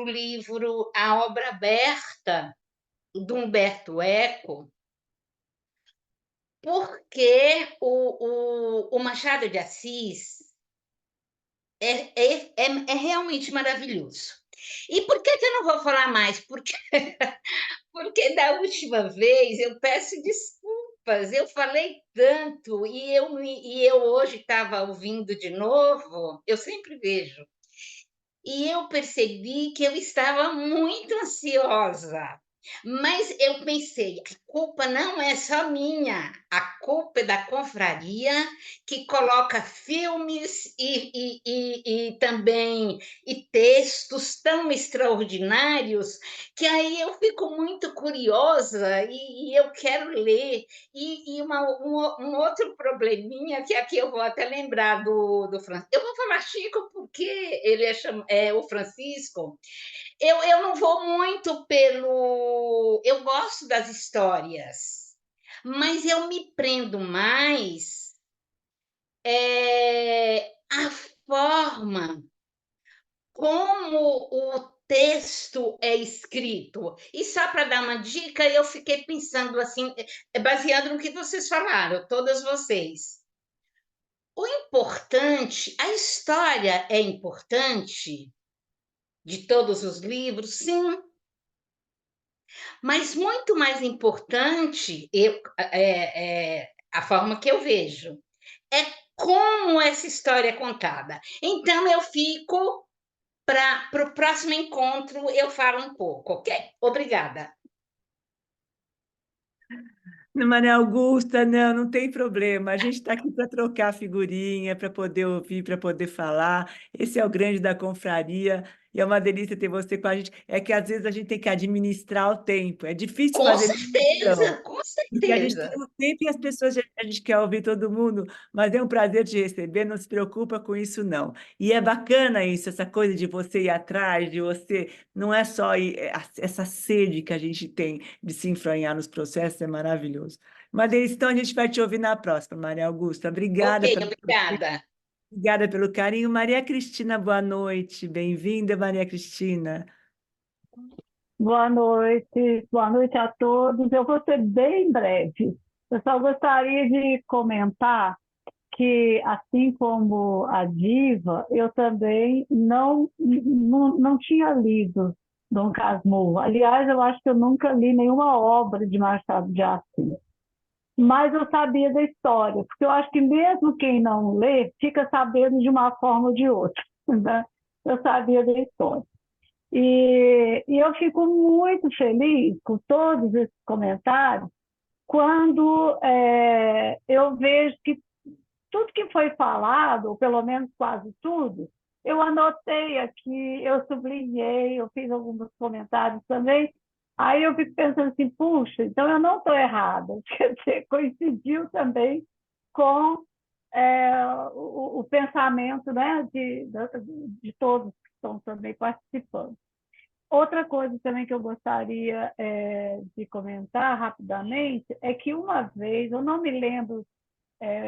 livro A Obra Aberta, do Humberto Eco, porque o Machado de Assis é realmente maravilhoso. E por que eu não vou falar mais? Porque da última vez eu peço desculpas, eu falei tanto e eu hoje estava ouvindo de novo, eu sempre vejo, e eu percebi que eu estava muito ansiosa. Mas eu pensei, a culpa não é só minha, a culpa é da confraria que coloca filmes e também e textos tão extraordinários que aí eu fico muito curiosa e eu quero ler. Um outro probleminha, que aqui eu vou até lembrar do Francisco. Eu vou falar Chico porque ele é o Francisco. Eu não vou muito pelo. Eu gosto das histórias, mas eu me prendo mais a forma como o texto é escrito. E só para dar uma dica, eu fiquei pensando assim, baseado no que vocês falaram, todas vocês. O importante, a história é importante de todos os livros, sim, mas muito mais importante, a forma que eu vejo, é como essa história é contada. Então, eu fico para o próximo encontro, eu falo um pouco, ok? Obrigada. Maria Augusta, não tem problema. A gente está aqui para trocar figurinha, para poder ouvir, para poder falar. Esse é o grande da confraria. E é uma delícia ter você com a gente. É que às vezes a gente tem que administrar o tempo. É difícil Com fazer ligação, certeza, com porque a gente tem certeza. o tempo e as pessoas, a gente quer ouvir todo mundo, mas é um prazer te receber, não se preocupa com isso, não. E é bacana isso, essa coisa de você ir atrás, de você. Não é só essa sede que a gente tem de se enfranhar nos processos, é maravilhoso. Mas delícia, então a gente vai te ouvir na próxima, Maria Augusta. Ok, Obrigada obrigada. obrigada pelo carinho. Maria Cristina, boa noite. Bem-vinda, Maria Cristina. Boa noite a todos. Eu vou ser bem breve. Eu só gostaria de comentar que, assim como a Diva, eu também não tinha lido Dom Casmurro. Aliás, eu acho que eu nunca li nenhuma obra de Machado de Assis. Mas eu sabia da história, porque eu acho que mesmo quem não lê, fica sabendo de uma forma ou de outra, né? Eu sabia da história. E eu fico muito feliz com todos esses comentários quando eu vejo que tudo que foi falado, ou pelo menos quase tudo, eu anotei aqui, eu sublinhei, eu fiz alguns comentários também. Aí eu fico pensando assim, puxa, então eu não estou errada. Quer dizer, coincidiu também com o pensamento, né, de todos que estão também participando. Outra coisa também que eu gostaria de comentar rapidamente é que uma vez, eu não me lembro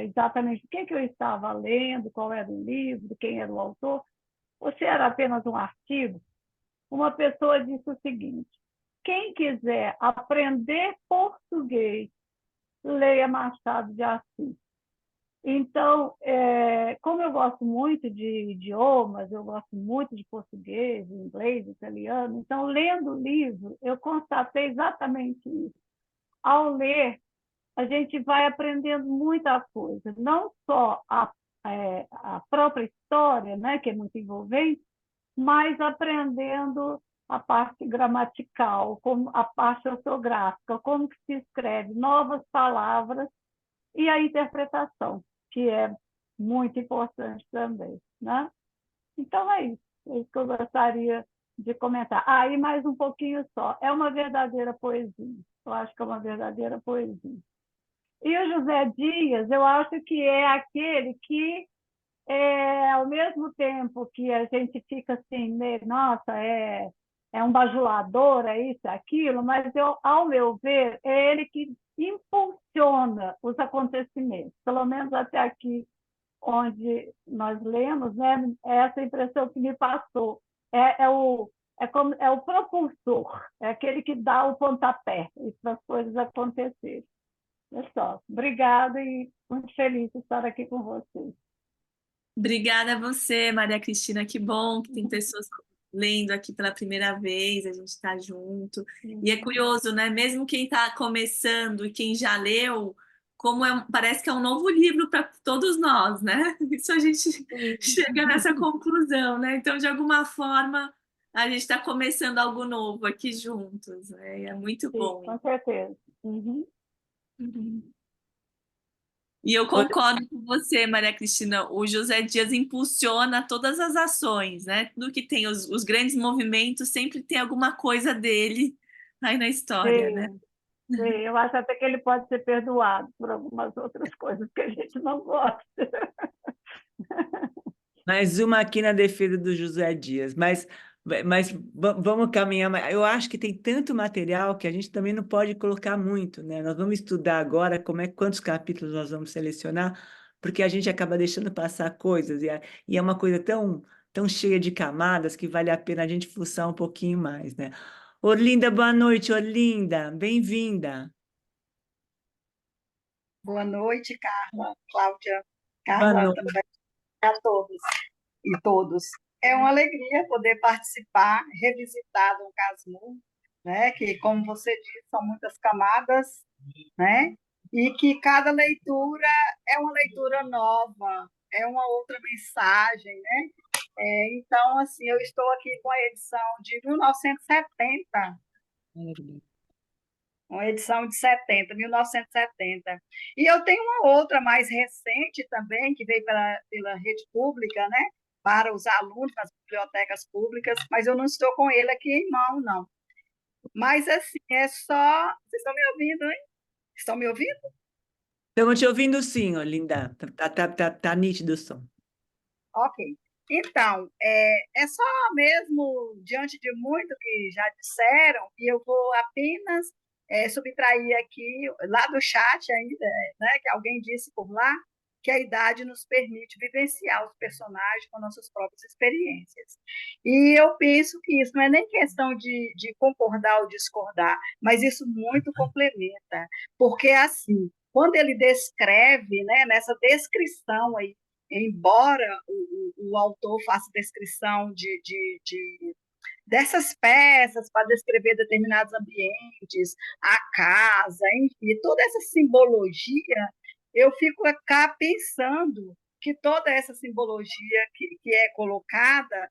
exatamente o que eu estava lendo, qual era o livro, quem era o autor, ou se era apenas um artigo, uma pessoa disse o seguinte: quem quiser aprender português, leia Machado de Assis. Então, como eu gosto muito de idiomas, eu gosto muito de português, inglês, italiano, então, lendo o livro, eu constatei exatamente isso. Ao ler, a gente vai aprendendo muita coisa, não só a própria história, né, que é muito envolvente, mas aprendendo a parte gramatical, como a parte ortográfica, como que se escreve novas palavras e a interpretação, que é muito importante também, né? Então é isso que eu gostaria de comentar. E mais um pouquinho só. É uma verdadeira poesia. Eu acho que é uma verdadeira poesia. E o José Dias, eu acho que é aquele que, ao mesmo tempo que a gente fica assim, né, nossa, é um bajulador, é isso, é aquilo, mas, ao meu ver, é ele que impulsiona os acontecimentos, pelo menos até aqui, onde nós lemos, né, é essa impressão que me passou. É o propulsor, é aquele que dá o pontapé para as coisas acontecerem. É só. Obrigada e muito feliz de estar aqui com vocês. Obrigada a você, Maria Cristina. Que bom que tem pessoas lendo aqui pela primeira vez, a gente está junto. E é curioso, né? Mesmo quem está começando e quem já leu, parece que é um novo livro para todos nós, né? Isso a gente chega nessa conclusão, né? Então, de alguma forma, a gente está começando algo novo aqui juntos, né? E é muito Sim, bom. com certeza. Uhum. E eu concordo com você, Maria Cristina. O José Dias impulsiona todas as ações, né? Tudo que tem os grandes movimentos, sempre tem alguma coisa dele aí na história, né? Sim, sim. Eu acho até que ele pode ser perdoado por algumas outras coisas que a gente não gosta. Mais uma aqui na defesa do José Dias, mas vamos caminhar. Eu acho que tem tanto material que a gente também não pode colocar muito, né? Nós vamos estudar agora quantos capítulos nós vamos selecionar, porque a gente acaba deixando passar coisas, e é uma coisa tão cheia de camadas que vale a pena a gente fuçar um pouquinho mais, né? Orlinda, boa noite, Orlinda, bem-vinda. Boa noite, Carla, Cláudia, Boa Carla noite. também, a todos e todos. É uma alegria poder participar, revisitar Dom Casmurro, né? Que, como você disse, são muitas camadas, né? E que cada leitura é uma leitura nova, é uma outra mensagem, né? Então, assim, eu estou aqui com a edição de 1970, uma edição de 1970. E eu tenho uma outra mais recente também, que veio pela rede pública, né, para os alunos nas bibliotecas públicas, mas eu não estou com ele aqui em mão, não. Mas, assim, é só... Vocês estão me ouvindo, hein? Estão me ouvindo? Estamos te ouvindo sim, Orlinda. Tá nítido o som. Ok. Então, é só mesmo, diante de muito que já disseram, e eu vou apenas subtrair aqui, lá do chat ainda, né, que alguém disse por lá, que a idade nos permite vivenciar os personagens com nossas próprias experiências. E eu penso que isso não é nem questão de concordar ou discordar, mas isso muito complementa, porque, assim, quando ele descreve, né, nessa descrição aí, embora o autor faça descrição dessas peças para descrever determinados ambientes, a casa, enfim, toda essa simbologia, eu fico cá pensando que toda essa simbologia que é colocada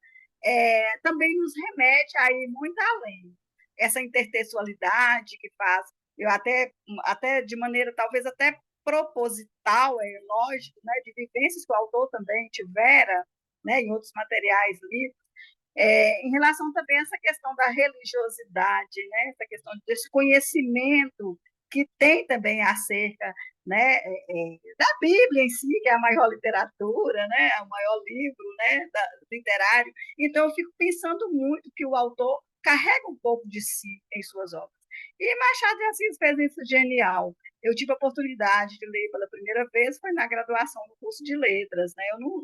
também nos remete a ir muito além. Essa intertextualidade que faz, eu até de maneira talvez até proposital, é lógico, né, de vivências que o autor também tivera, né, em outros materiais lidos, em relação também a essa questão da religiosidade, né, essa questão desse conhecimento que tem também acerca, né, da Bíblia em si, que é a maior literatura, né, o maior livro, né, literário. Então, eu fico pensando muito que o autor carrega um pouco de si em suas obras. E Machado de Assis fez isso genial. Eu tive a oportunidade de ler pela primeira vez, foi na graduação do curso de letras, né? Eu não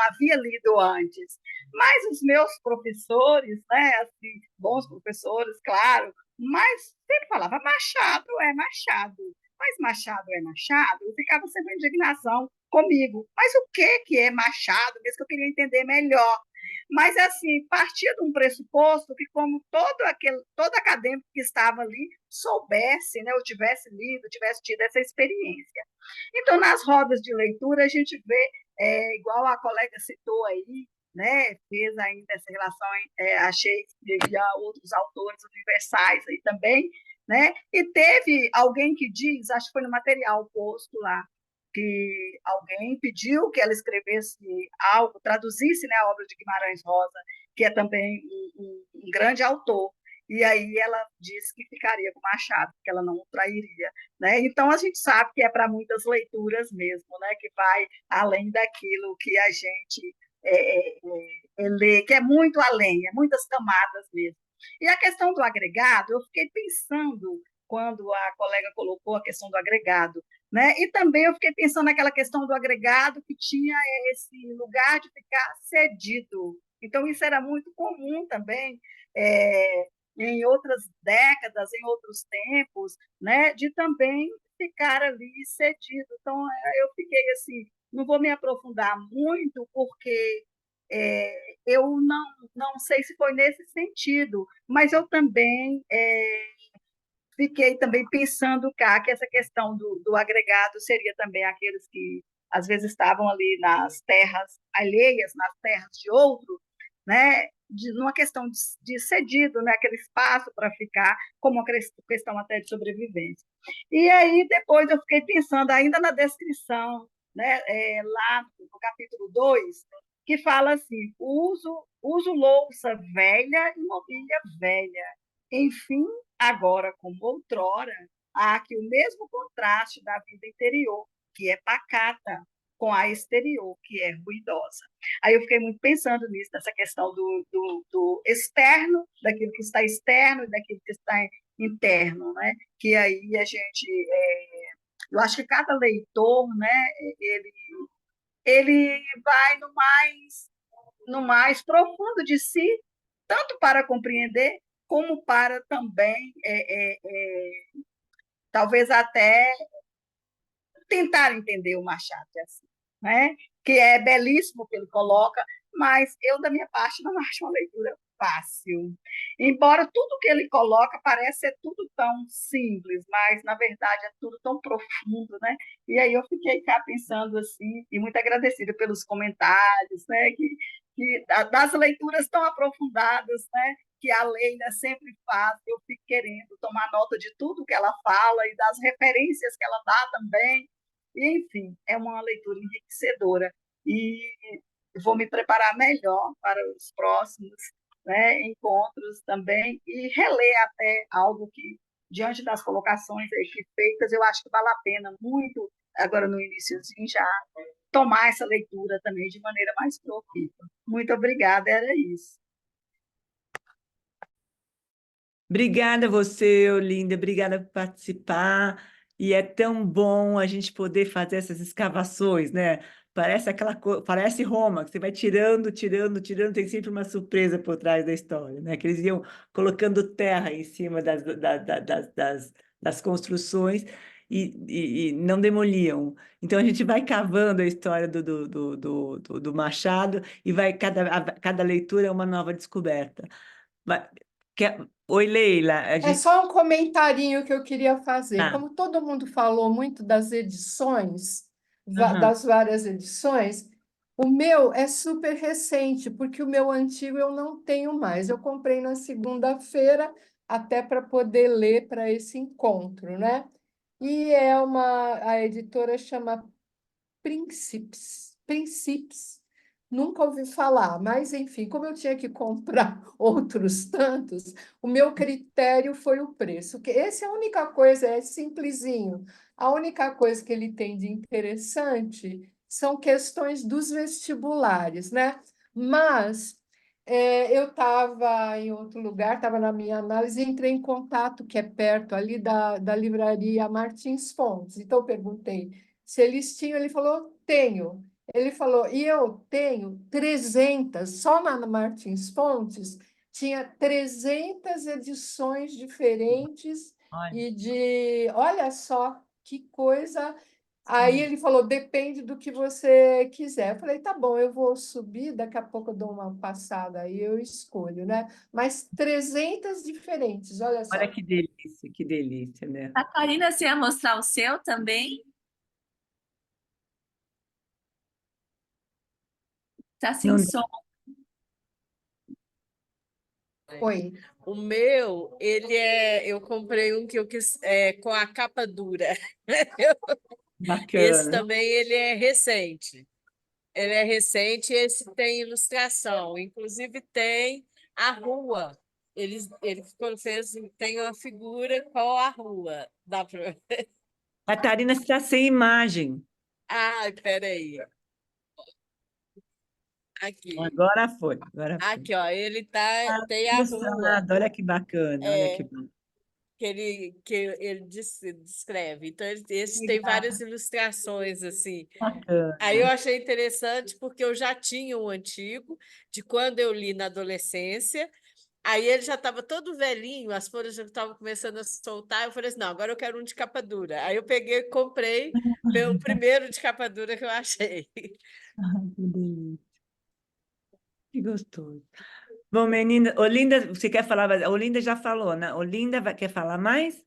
havia lido antes, mas os meus professores, né, assim, bons professores, claro, mas sempre falava Machado é Machado, mas Machado é Machado, eu ficava sempre em indignação comigo, mas o que é Machado? Mesmo que eu queria entender melhor. Mas, assim, partia de um pressuposto que, como todo acadêmico que estava ali soubesse, né, ou tivesse lido, tivesse tido essa experiência. Então, nas rodas de leitura, a gente vê, igual a colega citou aí, né, fez ainda essa relação a Shakespeare e a outros autores universais aí também, né, e teve alguém que diz, acho que foi no material posto lá, que alguém pediu que ela escrevesse algo, traduzisse, né, a obra de Guimarães Rosa, que é também um grande autor, e aí ela disse que ficaria com Machado, que ela não o trairia, né? Então a gente sabe que é para muitas leituras mesmo, né, que vai além daquilo que a gente lê, que é muito além, é muitas camadas mesmo. E a questão do agregado, eu fiquei pensando quando a colega colocou a questão do agregado, né? E também eu fiquei pensando naquela questão do agregado que tinha esse lugar de ficar cedido. Então, isso era muito comum também em outras décadas, em outros tempos, né? De também ficar ali cedido. Então, eu fiquei assim, não vou me aprofundar muito, porque eu não sei se foi nesse sentido, mas eu também fiquei também pensando cá que essa questão do agregado seria também aqueles que às vezes estavam ali nas terras alheias, nas terras de outro, né? Numa questão de cedido, né? Aquele espaço para ficar, como uma questão até de sobrevivência. E aí depois eu fiquei pensando ainda na descrição, né? Lá no capítulo 2, que fala assim: uso louça velha e mobília velha. Enfim, agora, como outrora, há aqui o mesmo contraste da vida interior, que é pacata, com a exterior, que é ruidosa. Aí eu fiquei muito pensando nisso, nessa questão do externo, daquilo que está externo e daquilo que está interno, né? Que aí a gente... eu acho que cada leitor, né, ele vai no mais profundo de si, tanto para compreender, como para também, talvez até tentar entender o Machado, assim, né? Que é belíssimo que ele coloca, mas eu, da minha parte, não acho uma leitura fácil. Embora tudo que ele coloca parece ser tudo tão simples, mas, na verdade, é tudo tão profundo, né? E aí eu fiquei cá pensando assim, e muito agradecida pelos comentários, né? Das leituras tão aprofundadas, né? Que a Leila sempre faz, eu fico querendo tomar nota de tudo que ela fala e das referências que ela dá também. E, enfim, é uma leitura enriquecedora. E vou me preparar melhor para os próximos, né, encontros também e reler até algo que, diante das colocações aqui feitas, eu acho que vale a pena muito, agora no iníciozinho já, tomar essa leitura também de maneira mais profícua. Muito obrigada, era isso. Obrigada a você, Olinda, obrigada por participar. E é tão bom a gente poder fazer essas escavações, né? Parece Roma, que você vai tirando, tirando, tirando, tem sempre uma surpresa por trás da história, né? Que eles iam colocando terra em cima das construções e não demoliam. Então a gente vai cavando a história do Machado e cada leitura é uma nova descoberta. Oi, Leila. É só um comentarinho que eu queria fazer. Ah, Como todo mundo falou muito das edições, aham. das várias edições, o meu é super recente, porque o meu antigo eu não tenho mais. Eu comprei na segunda-feira, até para poder ler para esse encontro, né? E a editora chama Príncipes. Nunca ouvi falar, mas enfim, como eu tinha que comprar outros tantos, o meu critério foi o preço. Que esse é a única coisa, é simplesinho. A única coisa que ele tem de interessante são questões dos vestibulares, né? Mas eu estava em outro lugar, estava na minha análise, e entrei em contato, que é perto ali da livraria Martins Fontes. Então, eu perguntei se eles tinham, ele falou, tenho. Ele falou, e eu tenho 300, só na Martins Fontes, tinha 300 edições diferentes Olha, olha só, que coisa. Aí ele falou, depende do que você quiser. Eu falei, tá bom, eu vou subir, daqui a pouco eu dou uma passada aí, eu escolho, né? Mas 300 diferentes, olha olha só. que delícia, né? Catarina, você ia mostrar o seu também? Tá sem Não, som. Oi. O meu, eu comprei um que eu quis com a capa dura. Esse bacana. também ele é recente. Ele é recente e esse tem ilustração. Inclusive tem a rua. Ele fez, tem uma figura com a rua. Dá para... Catarina está sem imagem. Ai, peraí. Aqui. Agora foi. Aqui, ó. Tem a rua. Ilustrado, olha que bacana, olha que É, bacana. que ele descreve. Então, esse tem várias ilustrações, assim. Aí eu Bacana. achei interessante porque eu já tinha um antigo, de quando eu li na adolescência. Aí ele já estava todo velhinho, as folhas já estavam começando a soltar. Eu falei assim: não, agora eu quero um de capa dura. Aí eu peguei e comprei o primeiro de capa dura que eu achei. Ai, que delícia. Que gostoso. Bom, menina, Olinda, você quer falar? Olinda já falou, né? Olinda quer falar mais?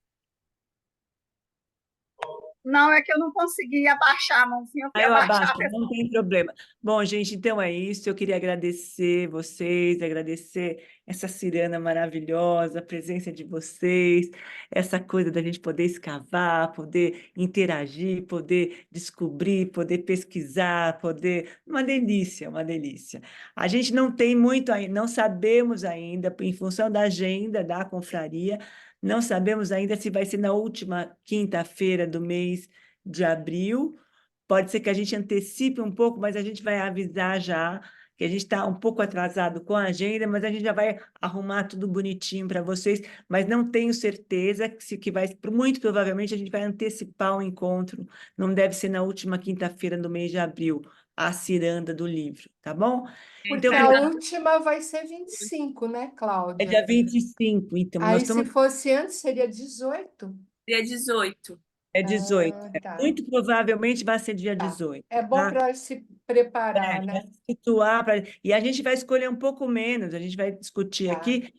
Não, é que eu não consegui abaixar a mãozinha, eu fui Aí eu abaixar abaixo, a pessoa. não tem problema. Bom, gente, então é isso. Eu queria agradecer vocês, agradecer essa cirana maravilhosa, a presença de vocês, essa coisa da gente poder escavar, poder interagir, poder descobrir, poder pesquisar, poder. Uma delícia, uma delícia. A gente não tem muito ainda, não sabemos ainda, em função da agenda da confraria, não sabemos ainda se vai ser na última quinta-feira do mês de abril. Pode ser que a gente antecipe um pouco, mas a gente vai avisar já que a gente está um pouco atrasado com a agenda, mas a gente já vai arrumar tudo bonitinho para vocês. Mas não tenho certeza que vai, muito provavelmente a gente vai antecipar o encontro. Não deve ser na última quinta-feira do mês de abril, a ciranda do livro, tá bom? Porque Então, a última vai ser 25, né, é Cláudia? dia 25, então nós Aí, se estamos. fosse antes, seria 18? Dia 18. É 18. Ah, tá. Muito provavelmente vai ser dia Tá. 18, É bom tá? para se preparar, Vai né? se situar, e a gente vai escolher um pouco menos, a gente vai discutir Tá. aqui,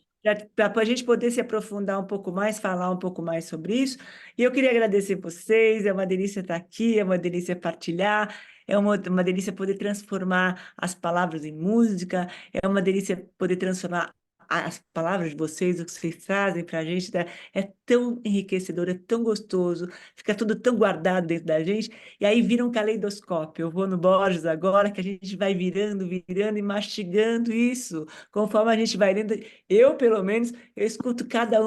para a gente poder se aprofundar um pouco mais, falar um pouco mais sobre isso. E eu queria agradecer vocês, é uma delícia estar aqui, é uma delícia partilhar, é uma delícia poder transformar as palavras em música, é uma delícia poder transformar as palavras de vocês, o que vocês trazem para a gente, né? É tão enriquecedor, é tão gostoso, fica tudo tão guardado dentro da gente. E aí vira um caleidoscópio. Eu vou no Borges agora, que a gente vai virando, virando e mastigando isso. Conforme a gente vai lendo, eu, pelo menos, eu escuto cada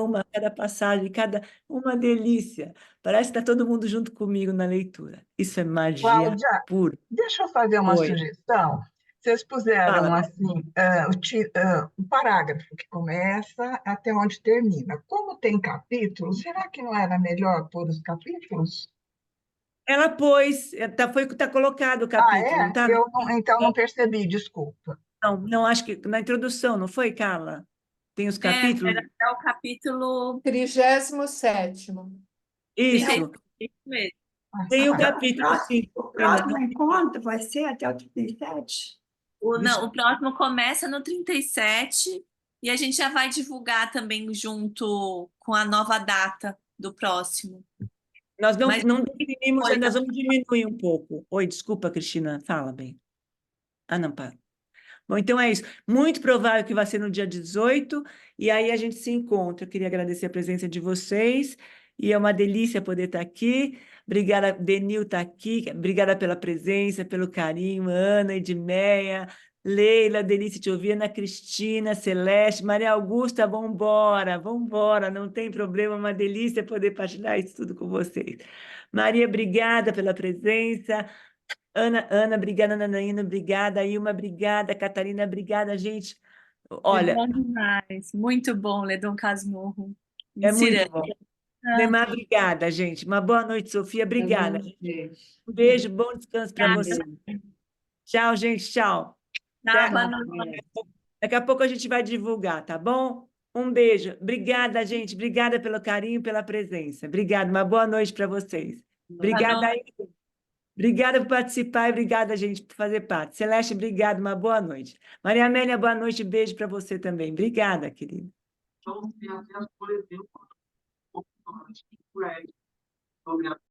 passagem, cada uma delícia. Parece que está todo mundo junto comigo na leitura. Isso é magia Cláudia, pura. deixa eu fazer uma Oi, sugestão. Vocês puseram fala. assim o parágrafo que começa até onde termina. Como tem capítulos, será que não era melhor pôr os capítulos? Ela pôs, tá colocado o Ah, capítulo, não é? está? Eu não, então não percebi, desculpa. Não, não, acho que na introdução, não foi, Carla? Tem os É, capítulos? era até o capítulo 37º. Isso, 35 mesmo. tem o Agora, capítulo, sim. o próximo encontro vai ser até o 37? Não, o próximo começa no 37 e a gente já vai divulgar também junto com a nova data do próximo. Nós Mas não definimos, foi, nós vamos diminuir um pouco. Oi, desculpa, Cristina, fala bem. Ah, não, para. Bom, então é isso. Muito provável que vai ser no dia 18, e aí a gente se encontra. Eu queria agradecer a presença de vocês, e é uma delícia poder estar aqui. Obrigada, Denil está aqui. Obrigada pela presença, pelo carinho, Ana, Edmeia, Leila, delícia te ouvir, Ana Cristina, Celeste, Maria Augusta, vambora, vambora, não tem problema, uma delícia poder partilhar isso tudo com vocês. Maria, obrigada pela presença. Ana, obrigada, Nanaína, obrigada, Ilma, obrigada, Catarina, obrigada, gente. foi Olha, bom demais. Muito bom ler Dom Casmurro em é muito Ciranda. bom. Neymar, obrigada, gente. Uma boa noite, Sofia, obrigada. Um beijo, bom descanso para você. Tchau, gente, tchau. Tá, boa noite. Daqui a pouco a gente vai divulgar, tá bom? Um beijo. Obrigada, gente. Obrigada pelo carinho, pela presença. Obrigada. Uma boa noite para vocês. Obrigada, Ilma. Obrigada por participar e obrigada, gente, por fazer parte. Celeste, obrigada, uma boa noite. Maria Amélia, boa noite, beijo para você também. Obrigada, querida.